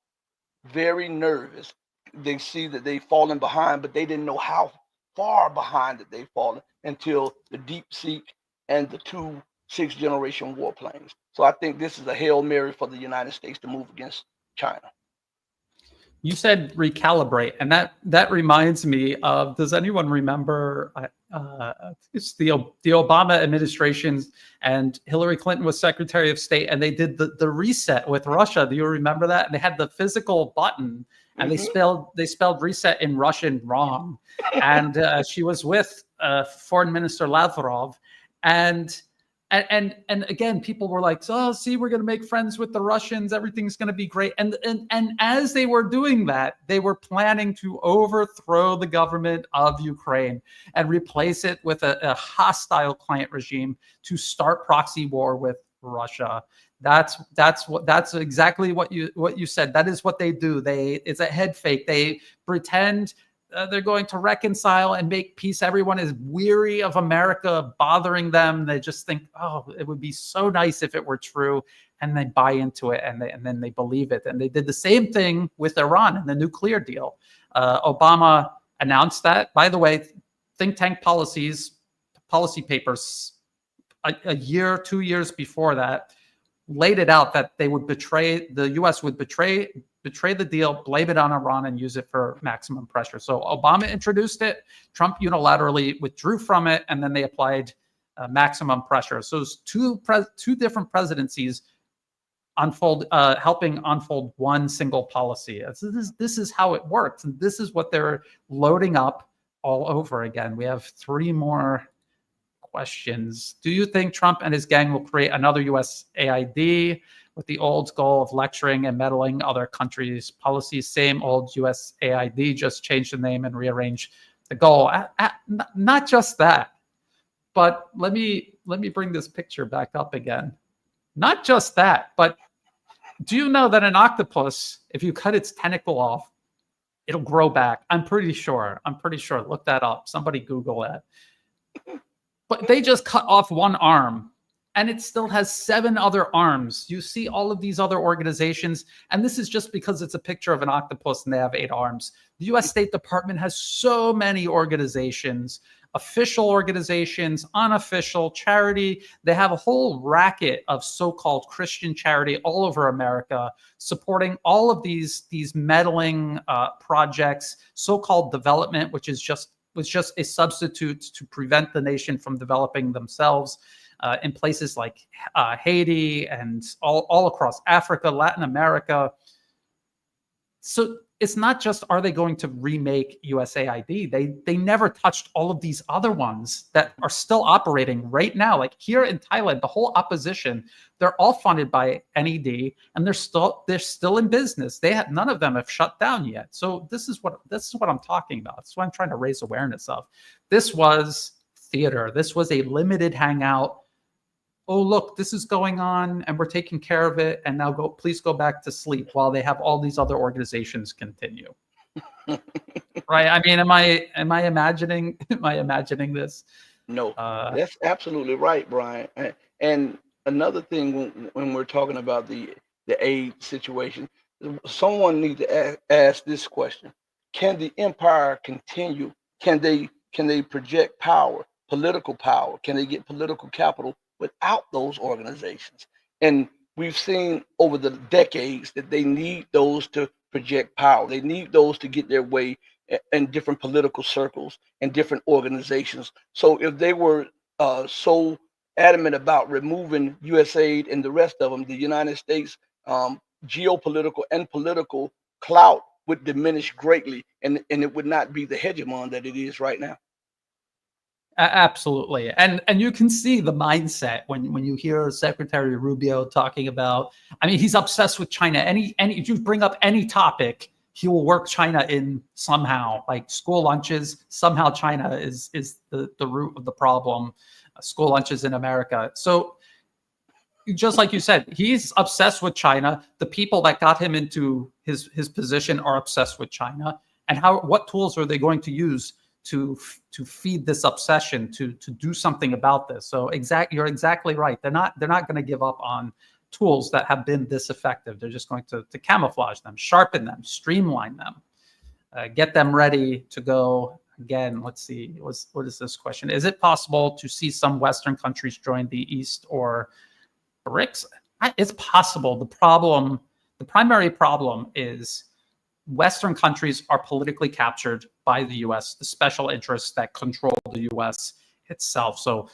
very nervous. They see that they've fallen behind, but they didn't know how far behind that they've fallen until the deep seek and the 2 6th-generation warplanes. So I think this is a Hail Mary for the United States to move against China. You said recalibrate, and that reminds me of, does anyone remember it's the Obama administration, and Hillary Clinton was Secretary of State, and they did the reset with Russia. Do you remember that? And they had the physical button, and they spelled reset in Russian wrong. And she was with Foreign Minister Lavrov, and again, people were like, "Oh, see, we're going to make friends with the Russians. Everything's going to be great." And as they were doing that, they were planning to overthrow the government of Ukraine and replace it with a hostile client regime to start proxy war with Russia. That's exactly what you said. That is what they do. It's a head fake. They pretend they're going to reconcile and make peace. Everyone is weary of America bothering them. They just think, oh, it would be so nice if it were true. And they buy into it, and then they believe it. And they did the same thing with Iran and the nuclear deal. Obama announced that. By the way, think tank policy papers a year, 2 years before that laid it out that they would the U.S. would betray the deal, blame it on Iran, and use it for maximum pressure. So Obama introduced it, Trump unilaterally withdrew from it, and then they applied maximum pressure. So it's two different presidencies helping unfold one single policy. This is how it works, and this is what they're loading up all over again. We have 3 more questions. Do you think Trump and his gang will create another USAID with the old goal of lecturing and meddling other countries' policies? Same old USAID, just change the name and rearrange the goal. Not just that, but let me bring this picture back up again. Not just that, but do you know that an octopus, if you cut its tentacle off, it'll grow back? I'm pretty sure. Look that up. Somebody Google that. But they just cut off one arm, and it still has 7 other arms. You see all of these other organizations, and this is just because it's a picture of an octopus and they have 8 arms. The U.S. State Department has so many organizations, official organizations, unofficial, charity. They have a whole racket of so-called Christian charity all over America, supporting all of these meddling projects, so-called development, which was just a substitute to prevent the nation from developing themselves in places like Haiti and all across Africa, Latin America. So it's not just, are they going to remake USAID? They never touched all of these other ones that are still operating right now. Like here in Thailand, the whole opposition, they're all funded by NED, and they're still in business. None of them have shut down yet. So this is what I'm talking about. That's what I'm trying to raise awareness of. This was theater. This was a limited hangout. Oh, look, this is going on and we're taking care of it. And now please go back to sleep while they have all these other organizations continue. Right? I mean, am I imagining this? No, that's absolutely right, Brian. And another thing, when we're talking about the aid situation, someone needs to ask this question: can the empire continue? Can they project power, political power? Can they get political capital without those organizations? And we've seen over the decades that they need those to project power. They need those to get their way in different political circles and different organizations. So if they were so adamant about removing USAID and the rest of them, the United States geopolitical and political clout would diminish greatly, and it would not be the hegemon that it is right now. Absolutely. And you can see the mindset when you hear Secretary Rubio talking about, I mean, he's obsessed with China. If you bring up any topic, he will work China in somehow, like school lunches. Somehow China is the root of the problem, school lunches in America. So just like you said, he's obsessed with China. The people that got him into his position are obsessed with China. And what tools are they going to use to feed this obsession, to do something about this? So you're exactly right. They're not going to give up on tools that have been this effective. They're just going to camouflage them, sharpen them, streamline them, get them ready to go. Again, let's see, what is this question? Is it possible to see some Western countries join the East or BRICS? It's possible. The primary problem is Western countries are politically captured by the US, the special interests that control the US itself. So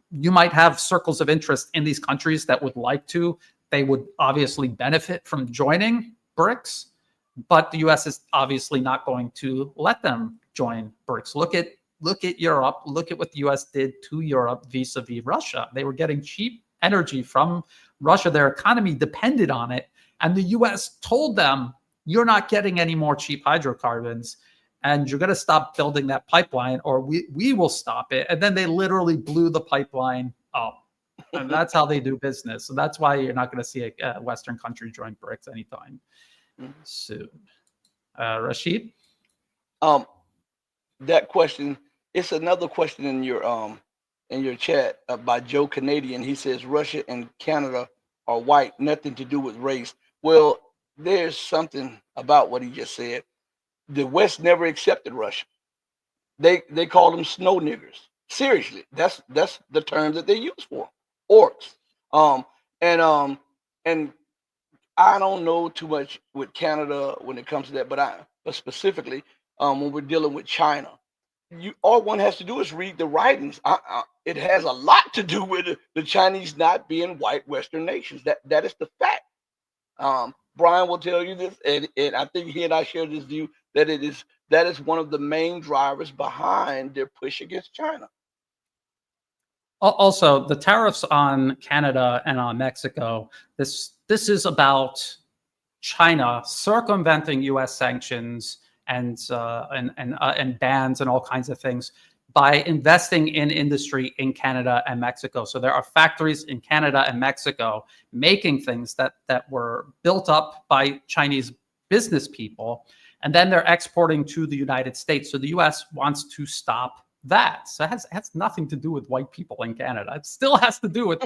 you might have circles of interest in these countries that would like to. They would obviously benefit from joining BRICS, but the US is obviously not going to let them join BRICS. Look at Europe. Look at what the US did to Europe vis-a-vis Russia. They were getting cheap energy from Russia. Their economy depended on it. And the US told them, you're not getting any more cheap hydrocarbons, and you're going to stop building that pipeline, or we will stop it. And then they literally blew the pipeline up. And that's how they do business. So that's why you're not going to see a Western country join BRICS anytime soon. Rashid? That question, it's another question in your chat by Joe Canadian. He says Russia and Canada are white, nothing to do with race. Well, there's something about what he just said. The West never accepted Russia. They call them snow niggers. Seriously, that's the term that they use for orcs. And I don't know too much with Canada when it comes to that, but specifically when we're dealing with China, all one has to do is read the writings. It has a lot to do with the Chinese not being white Western nations. That is the fact. Brian will tell you this, and I think he and I share this view that that is one of the main drivers behind their push against China. Also, the tariffs on Canada and on Mexico, this is about China circumventing U.S. sanctions and bans and all kinds of things by investing in industry in Canada and Mexico. So there are factories in Canada and Mexico making things that were built up by Chinese business people, and then they're exporting to the United States. So the US wants to stop that. So it has nothing to do with white people in Canada. It still has to do with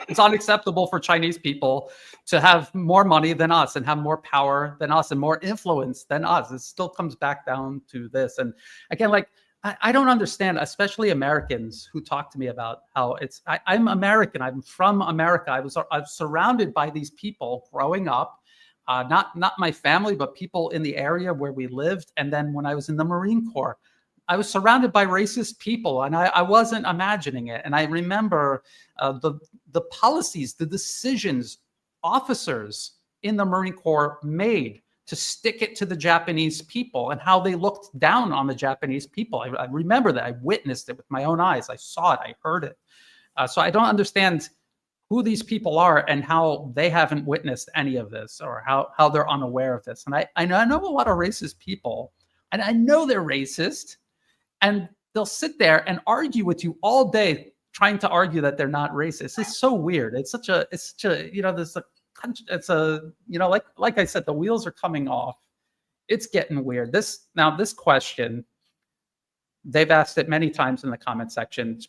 it's unacceptable for Chinese people to have more money than us and have more power than us and more influence than us. It still comes back down to this. And again, like, I don't understand, especially Americans who talk to me about how I'm American. I'm from America. I was surrounded by these people growing up, not my family, but people in the area where we lived. And then when I was in the Marine Corps, I was surrounded by racist people, and I wasn't imagining it. And I remember the policies, the decisions officers in the Marine Corps made to stick it to the Japanese people and how they looked down on the Japanese people. I remember that. I witnessed it with my own eyes. I saw it. I heard it. So I don't understand who these people are and how they haven't witnessed any of this, or how they're unaware of this. And I know a lot of racist people, and I know they're racist, and they'll sit there and argue with you all day, trying to argue that they're not racist. It's so weird. It's such a like I said, the wheels are coming off. It's getting weird. This question, they've asked it many times in the comment section.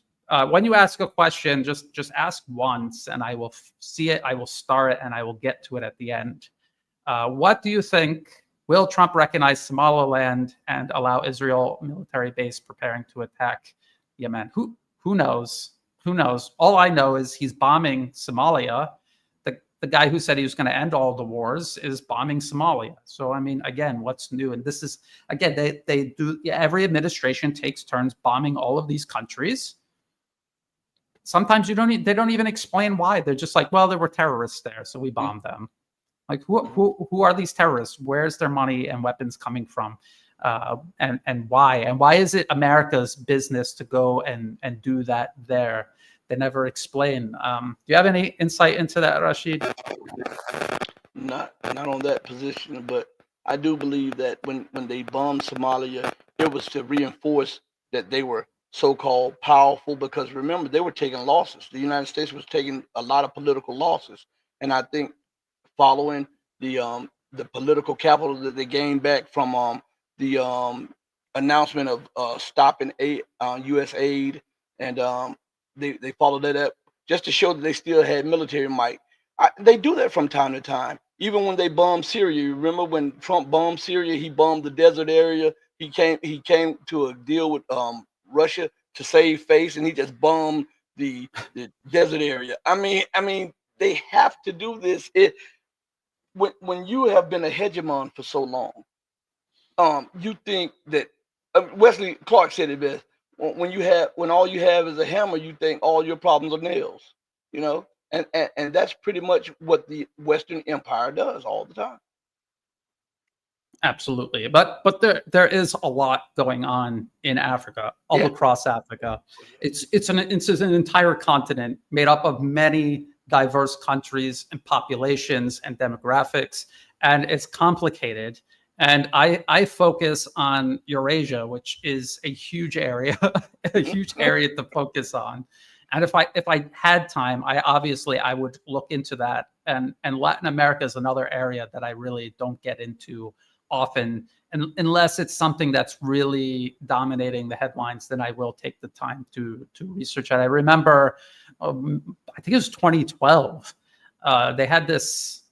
When you ask a question, just ask once, and I will see it. I will star it, and I will get to it at the end. What do you think? Will Trump recognize Somaliland and allow Israel military base preparing to attack Yemen? Who knows? Who knows? All I know is he's bombing Somalia. The guy who said he was going to end all the wars is bombing Somalia. So, I mean, again, what's new? And this is, again, they do, every administration takes turns bombing all of these countries. Sometimes they don't even explain why. They're just like, well, there were terrorists there, so we bombed them. Like, who are these terrorists? Where's their money and weapons coming from? And why? And why is it America's business to go and do that there? They never explain. Do you have any insight into that, Rashid? Not on that position, but I do believe that when they bombed Somalia, it was to reinforce that they were so-called powerful, because remember, they were taking losses. The United States was taking a lot of political losses, and I think following the political capital that they gained back from the announcement of stopping USAID, and they followed that up just to show that they still had military might. They do that from time to time. Even when they bombed Syria, you remember when Trump bombed Syria? He bombed the desert area. He came to a deal with Russia to save face, and he just bombed the desert area. I mean, they have to do this. When you have been a hegemon for so long, you think that Wesley Clark said it best. When all you have is a hammer, you think all your problems are nails. You know, and that's pretty much what the Western Empire does all the time. Absolutely, but there is a lot going on in Africa, all across Africa. It's an entire continent made up of many diverse countries and populations and demographics, and it's complicated. And I focus on Eurasia, which is a huge area, a huge area to focus on. And if I had time, I would look into that. And Latin America is another area that I really don't get into often, and unless it's something that's really dominating the headlines, then I will take the time to research it. I remember, I think it was 2012. They had this,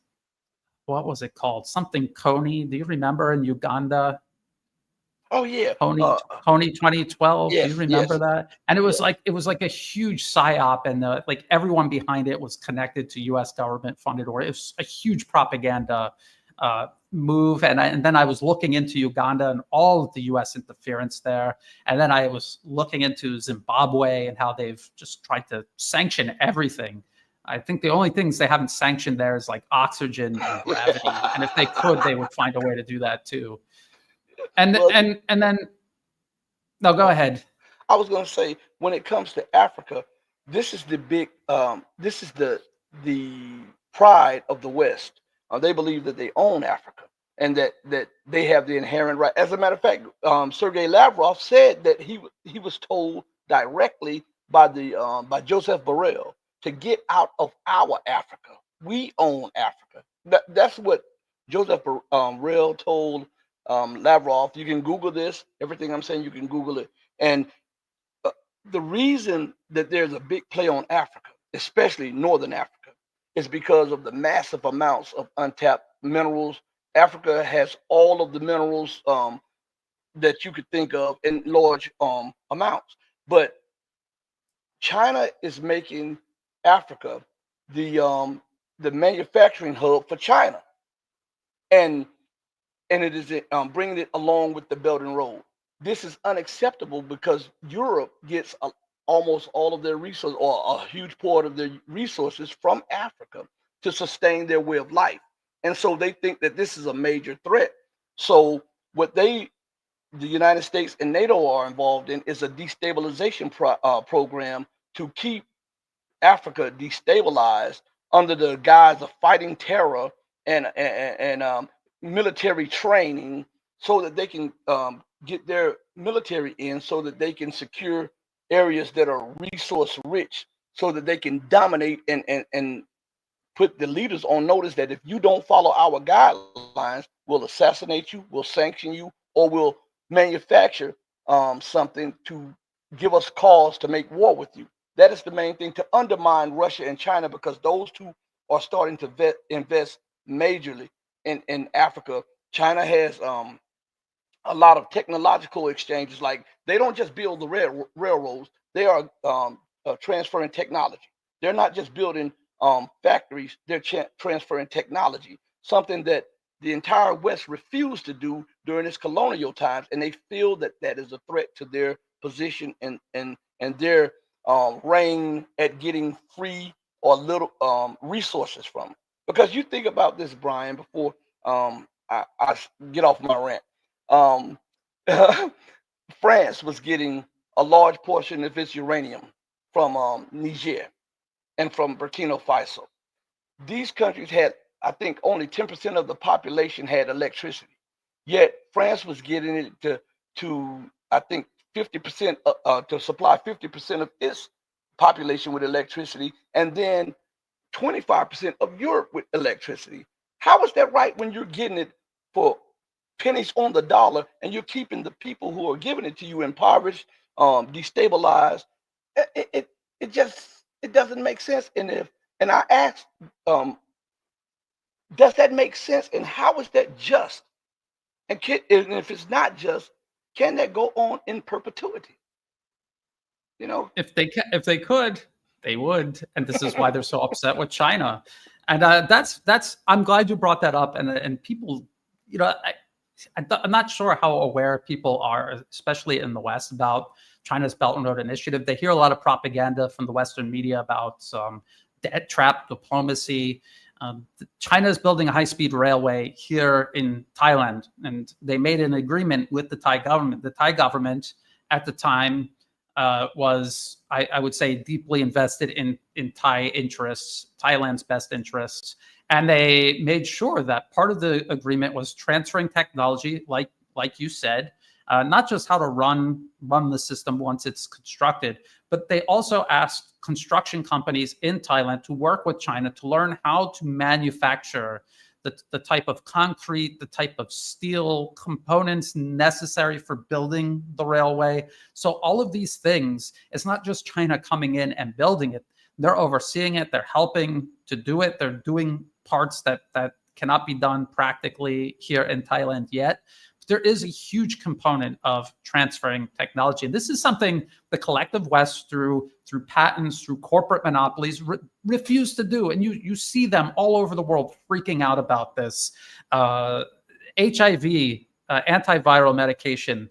what was it called? Something Kony. Do you remember in Uganda? Oh yeah, Kony 2012. Yes, Do you remember yes. that? And it was like a huge psyop, and like everyone behind it was connected to U.S. government funded, or it was a huge propaganda move. And then I was looking into Uganda and all of the U.S. interference there, and then I was looking into Zimbabwe and how they've just tried to sanction everything. I think the only things they haven't sanctioned there is like oxygen and gravity, and if they could, they would find a way to do that too. And then no, go ahead. I was going to say, when it comes to Africa, this is the big, this is the pride of the West. They believe that they own Africa, and that they have the inherent right. As a matter of fact, Sergei Lavrov said that he was told directly by Joseph Borrell to get out of our Africa. We own Africa. That's what Joseph Borrell told Lavrov. You can Google this. Everything I'm saying, you can Google it. And the reason that there's a big play on Africa, especially Northern Africa, is because of the massive amounts of untapped minerals. Africa has all of the minerals that you could think of in large amounts. But China is making Africa the manufacturing hub for China, and it is bringing it along with the Belt and Road. This is unacceptable because Europe gets almost all of their resources, or a huge part of their resources, from Africa to sustain their way of life. And so they think that this is a major threat. So what the United States and NATO are involved in is a destabilization program to keep Africa destabilized under the guise of fighting terror and military training, so that they can get their military in, so that they can secure areas that are resource rich, so that they can dominate and put the leaders on notice that if you don't follow our guidelines, we'll assassinate you, we'll sanction you, or we'll manufacture something to give us cause to make war with you. That is the main thing, to undermine Russia and China, because those two are starting to invest majorly in Africa. China has a lot of technological exchanges. Like, they don't just build the railroads, they are transferring technology. They're not just building factories, they're transferring technology, something that the entire West refused to do during its colonial times, and they feel that that is a threat to their position and their reign at getting free or little resources from it. Because you think about this, Brian, before I get off my rant. France was getting a large portion of its uranium from Niger and from Burkina Faso. These countries had, I think, only 10% of the population had electricity. Yet France was getting it to I think 50% to supply 50% of its population with electricity, and then 25% of Europe with electricity. How is that right when you're getting it for pennies on the dollar and you're keeping the people who are giving it to you impoverished, destabilized? It just it doesn't make sense. And I asked, does that make sense? And how is that just? And if it's not just, can that go on in perpetuity? You know, If they could, they would, and this is why they're so upset with China. And that's I'm glad you brought that up. And people, you know, I'm not sure how aware people are, especially in the West, about China's Belt and Road Initiative. They hear a lot of propaganda from the Western media about debt trap diplomacy. China is building a high-speed railway here in Thailand, and they made an agreement with the Thai government. The Thai government at the time was, I would say, deeply invested in Thai interests, Thailand's best interests. And they made sure that part of the agreement was transferring technology, like you said, not just how to run the system once it's constructed, but they also asked construction companies in Thailand to work with China to learn how to manufacture the type of concrete, the type of steel components necessary for building the railway. So all of these things, it's not just China coming in and building it. They're overseeing it. They're helping to do it. They're doing parts that cannot be done practically here in Thailand yet. There is a huge component of transferring technology. And this is something the collective West, through patents, through corporate monopolies, refuse to do. And you see them all over the world freaking out about this. HIV, antiviral medication.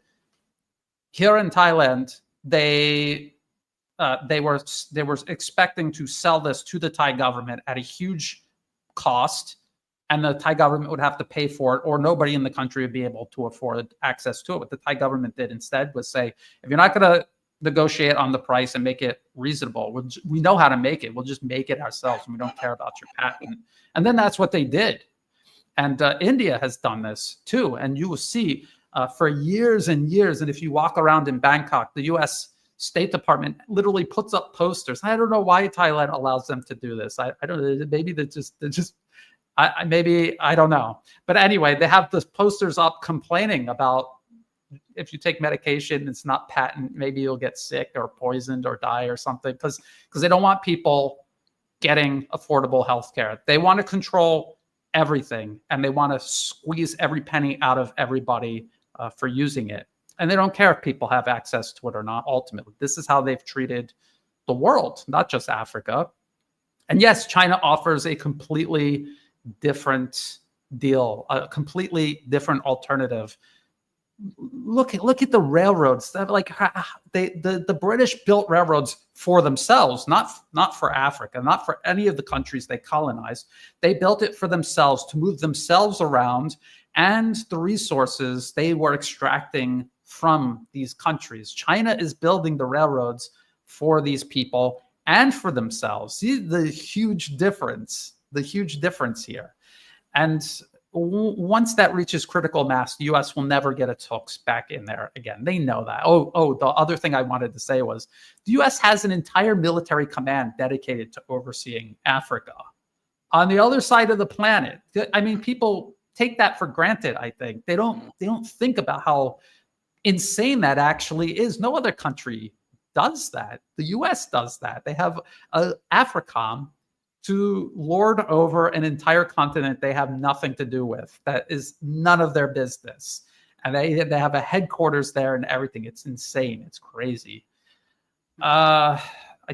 Here in Thailand, they were expecting to sell this to the Thai government at a huge cost, and the Thai government would have to pay for it, or nobody in the country would be able to afford access to it. What the Thai government did instead was say, if you're not going to negotiate on the price and make it reasonable, we know how to make it. We'll just make it ourselves, and we don't care about your patent. And then that's what they did. And India has done this too. And you will see for years and years, and if you walk around in Bangkok, the U.S. State Department literally puts up posters. I don't know why Thailand allows them to do this. I don't know. Maybe they're just maybe, I don't know. But anyway, they have the posters up complaining about if you take medication, it's not patent, maybe you'll get sick or poisoned or die or something, because they don't want people getting affordable health care. They want to control everything, and they want to squeeze every penny out of everybody for using it. And they don't care if people have access to it or not, ultimately. This is how they've treated the world, not just Africa. And yes, China offers a completely different deal, a completely different alternative. Look at the railroads. The British built railroads for themselves, not for Africa, not for any of the countries they colonized. They built it for themselves to move themselves around and the resources they were extracting from these countries. China is building the railroads for these people and for themselves. See the huge difference here. And once that reaches critical mass, the U.S. will never get its hooks back in there again. They know that. The other thing I wanted to say was the U.S. has an entire military command dedicated to overseeing Africa on the other side of the planet. I mean, people take that for granted, I think. They don't think about how insane that actually is. No other country does that. The U.S. does that. They have AFRICOM to lord over an entire continent they have nothing to do with. That is none of their business. And they have a headquarters there and everything. It's insane. It's crazy. I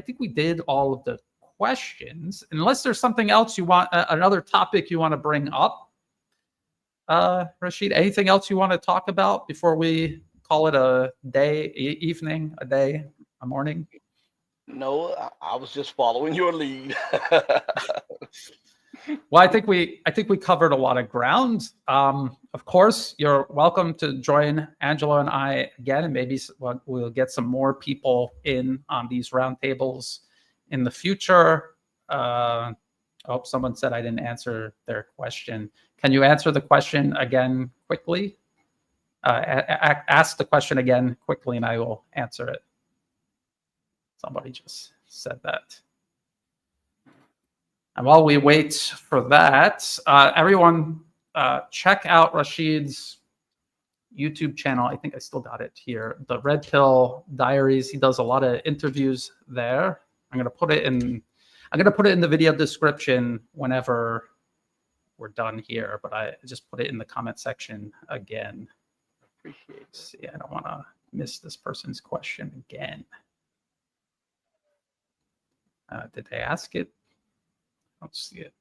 think we did all of the questions. Unless there's something else you want, another topic you want to bring up. Rashid, anything else you want to talk about before we call it a day, evening, a day, a morning? No, I was just following your lead. Well, I think we covered a lot of ground. Of course, you're welcome to join Angelo and I again, and maybe we'll get some more people in on these roundtables in the future. Someone said I didn't answer their question. Can you answer the question again quickly? Ask the question again quickly, and I will answer it. Somebody just said that. And while we wait for that, everyone check out Rashid's YouTube channel. I think I still got it here. The Red Pill Diaries. He does a lot of interviews there. I'm gonna put it in the video description whenever we're done here, but I just put it in the comment section again. Appreciate it. See, I don't want to miss this person's question again. Did they ask it? I don't see it.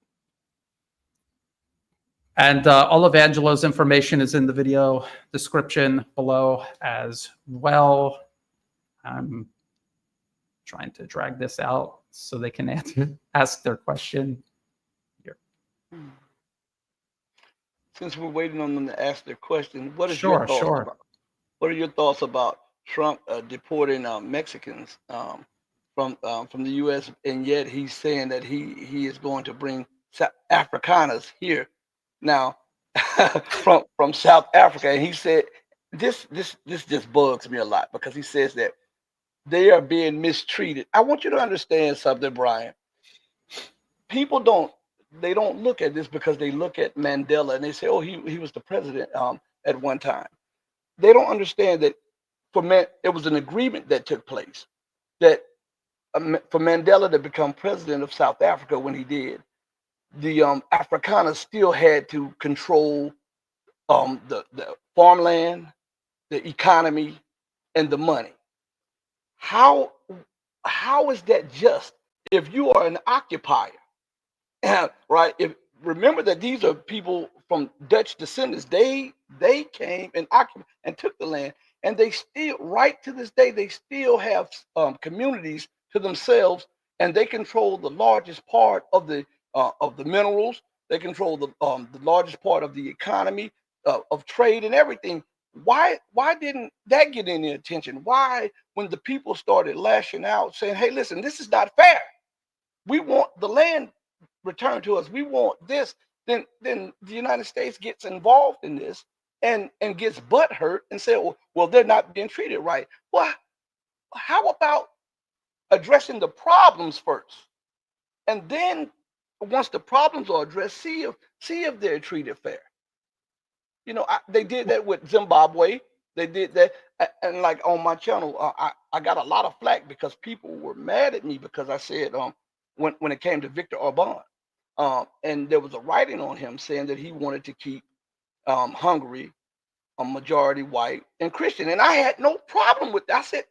And all of Angelo's information is in the video description below as well. I'm trying to drag this out so they can ask their question here. Since we're waiting on them to ask their question, what is Sure, your thoughts sure. about? What are your thoughts about Trump deporting Mexicans from the U.S. and yet he's saying that he is going to bring Afrikaners here now from South Africa, and he said this just bugs me a lot because he says that they are being mistreated. I want you to understand something, Brian. People don't look at this because they look at Mandela and they say, oh, he was the president at one time. They don't understand that it was an agreement that took place that for Mandela to become president of South Africa when he did, the Afrikaners still had to control the farmland, the economy, and the money. How is that just if you are an occupier? Right? Remember that these are people from Dutch descendants. They came and occupied and took the land, and they still, right to this day, they still have communities to themselves, and they control the largest part of the minerals. They control the largest part of the economy, of trade and everything. Why didn't that get any attention? Why, when the people started lashing out, saying, "Hey, listen, this is not fair. We want the land returned to us. We want this." Then the United States gets involved in this and gets butt hurt and say, "Well, they're not being treated right." Well, how about addressing the problems first, and then once the problems are addressed, see if they're treated fair. You know, they did that with Zimbabwe. They did that, and like on my channel, I got a lot of flack because people were mad at me because I said when it came to Victor Orban, and there was a writing on him saying that he wanted to keep Hungary a majority white and Christian, and I had no problem with that. I said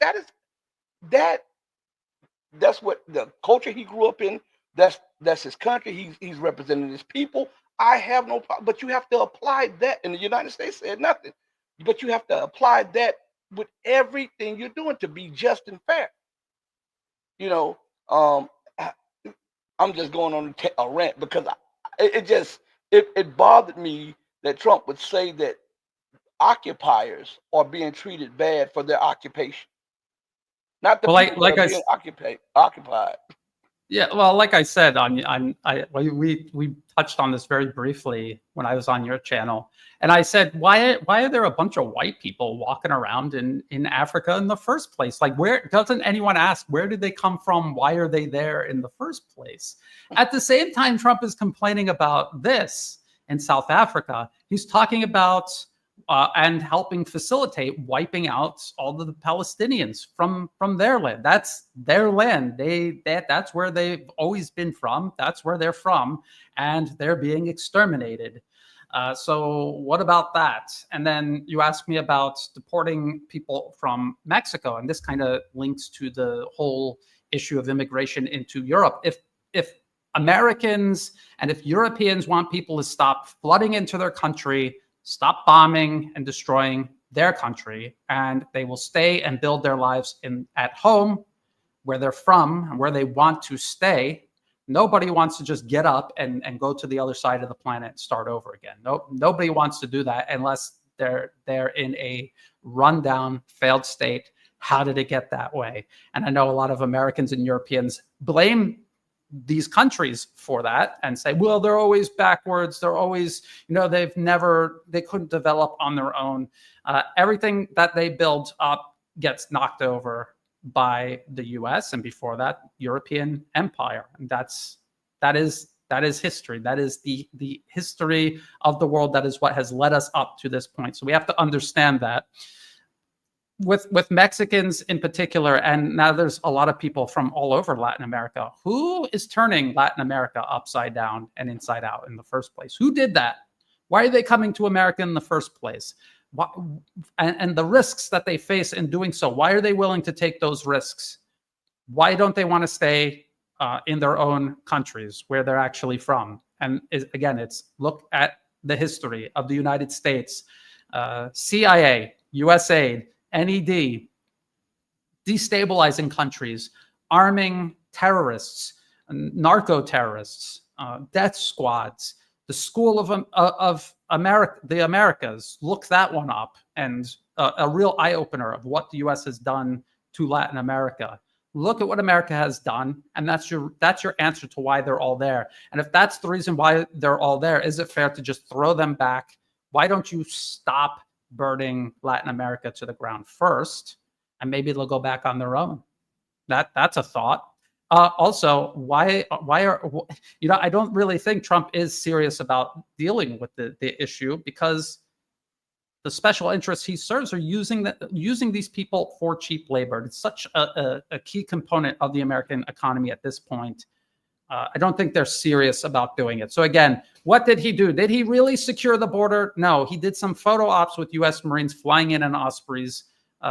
that's what the culture he grew up in. That's his country. He's representing his people. I have no problem, but you have to apply that. And the United States said nothing, but you have to apply that with everything you're doing to be just and fair. You know, I'm just going on a rant because it bothered me that Trump would say that occupiers are being treated bad for their occupation, not the people that are being occupied. Yeah, well, like I said, we touched on this very briefly when I was on your channel, and I said, why are there a bunch of white people walking around in Africa in the first place? Like, where doesn't anyone ask where did they come from? Why are they there in the first place? At the same time, Trump is complaining about this in South Africa. He's talking about and helping facilitate wiping out all of the Palestinians from their land. That's their land. That's where they've always been from. That's where they're from, and they're being exterminated. So what about that? And then you asked me about deporting people from Mexico, and this kind of links to the whole issue of immigration into Europe. If Americans and if Europeans want people to stop flooding into their country, stop bombing and destroying their country, and they will stay and build their lives at home where they're from and where they want to stay. Nobody wants to just get up and go to the other side of the planet and start over again. Nobody wants to do that unless they're in a rundown, failed state. How did it get that way? And I know a lot of Americans and Europeans blame these countries for that and say, well, they're always backwards. They're always, they couldn't develop on their own. Everything that they build up gets knocked over by the US, and before that, European empire. And that is history. That is the history of the world. That is what has led us up to this point. So we have to understand that. With Mexicans in particular, and now there's a lot of people from all over Latin America. Who is turning Latin America upside down and inside out in the first place? Who did that? Why are they coming to America in the first place? And the risks that they face in doing so, why are they willing to take those risks? Why don't they want to stay in their own countries where they're actually from? And again, it's look at the history of the United States, CIA, USAID, NED, destabilizing countries, arming terrorists, narco-terrorists, death squads, the School of America, the Americas. Look that one up, and a real eye-opener of what the U.S. has done to Latin America. Look at what America has done, and that's your answer to why they're all there. And if that's the reason why they're all there, is it fair to just throw them back? Why don't you stop burning Latin America to the ground first, and maybe they'll go back on their own? That's a thought. Also, why are I don't really think Trump is serious about dealing with the issue, because the special interests he serves are using these people for cheap labor. It's such a key component of the American economy at this point. I don't think they're serious about doing it. So again, what did he do? Did he really secure the border? No, he did some photo ops with U.S. Marines flying in Ospreys.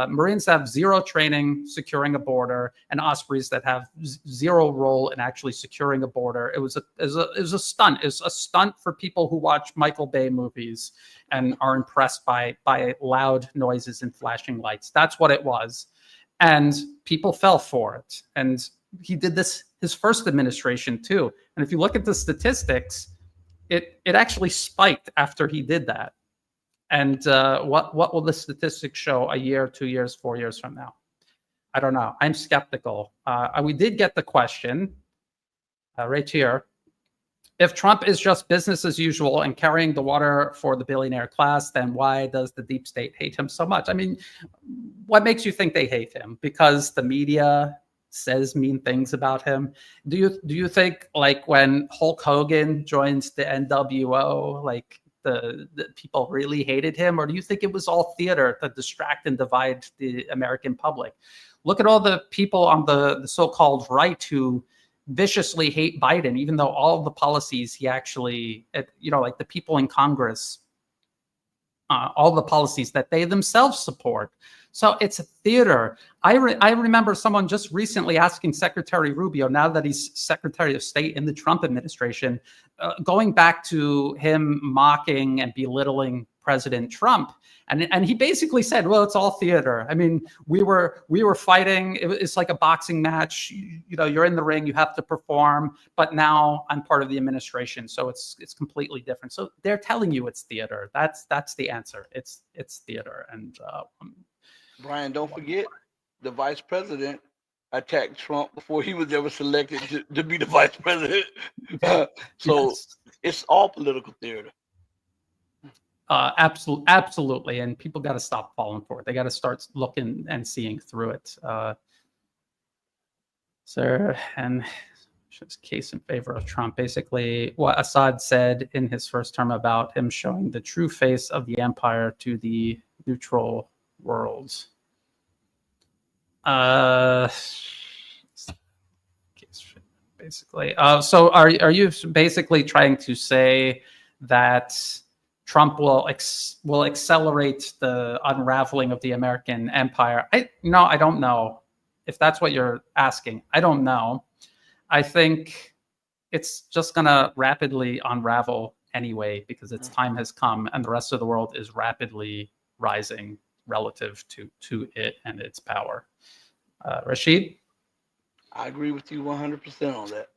Marines have zero training securing a border, and Ospreys that have zero role in actually securing a border. It was a stunt. It's a stunt for people who watch Michael Bay movies and are impressed by loud noises and flashing lights. That's what it was, and people fell for it. And he did this his first administration too. And if you look at the statistics, it actually spiked after he did that. And what will the statistics show a year, 2 years, 4 years from now? I don't know. I'm skeptical. We did get the question right here. If Trump is just business as usual and carrying the water for the billionaire class, then why does the deep state hate him so much? I mean, what makes you think they hate him? Because the media says mean things about him? Do you think, like, when Hulk Hogan joins the NWO, like, the people really hated him? Or do you think it was all theater to distract and divide the American public? Look at all the people on the so-called right who viciously hate Biden, even though all the policies he actually, like the people in Congress, all the policies that they themselves support. So it's a theater. I remember someone just recently asking Secretary Rubio, now that he's Secretary of State in the Trump administration, going back to him mocking and belittling President Trump. And he basically said, well, it's all theater. I mean, we were fighting. It's like a boxing match. You're in the ring, you have to perform, but now I'm part of the administration, so it's completely different. So they're telling you it's theater. That's the answer. It's theater. And Brian, don't forget, the vice president attacked Trump before he was ever selected to be the vice president. So yes. It's all political theater. Absolutely. And people got to stop falling for it. They got to start looking and seeing through it. And just case in favor of Trump. Basically, what Assad said in his first term about him showing the true face of the empire to the neutral world. Basically. So are you basically trying to say that Trump will accelerate the unraveling of the American empire? I don't know if that's what you're asking. I don't know. I think it's just going to rapidly unravel anyway, because its time has come and the rest of the world is rapidly rising relative to it and its power. Rashid? I agree with you 100% on that.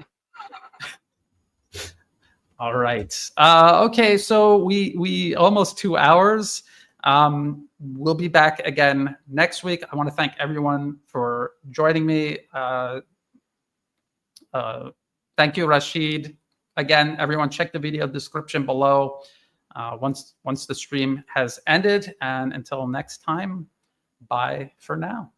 All right. Okay, so we almost 2 hours. We'll be back again next week. I want to thank everyone for joining me. Thank you, Rashid. Again, everyone, check the video description below once the stream has ended. And until next time, bye for now.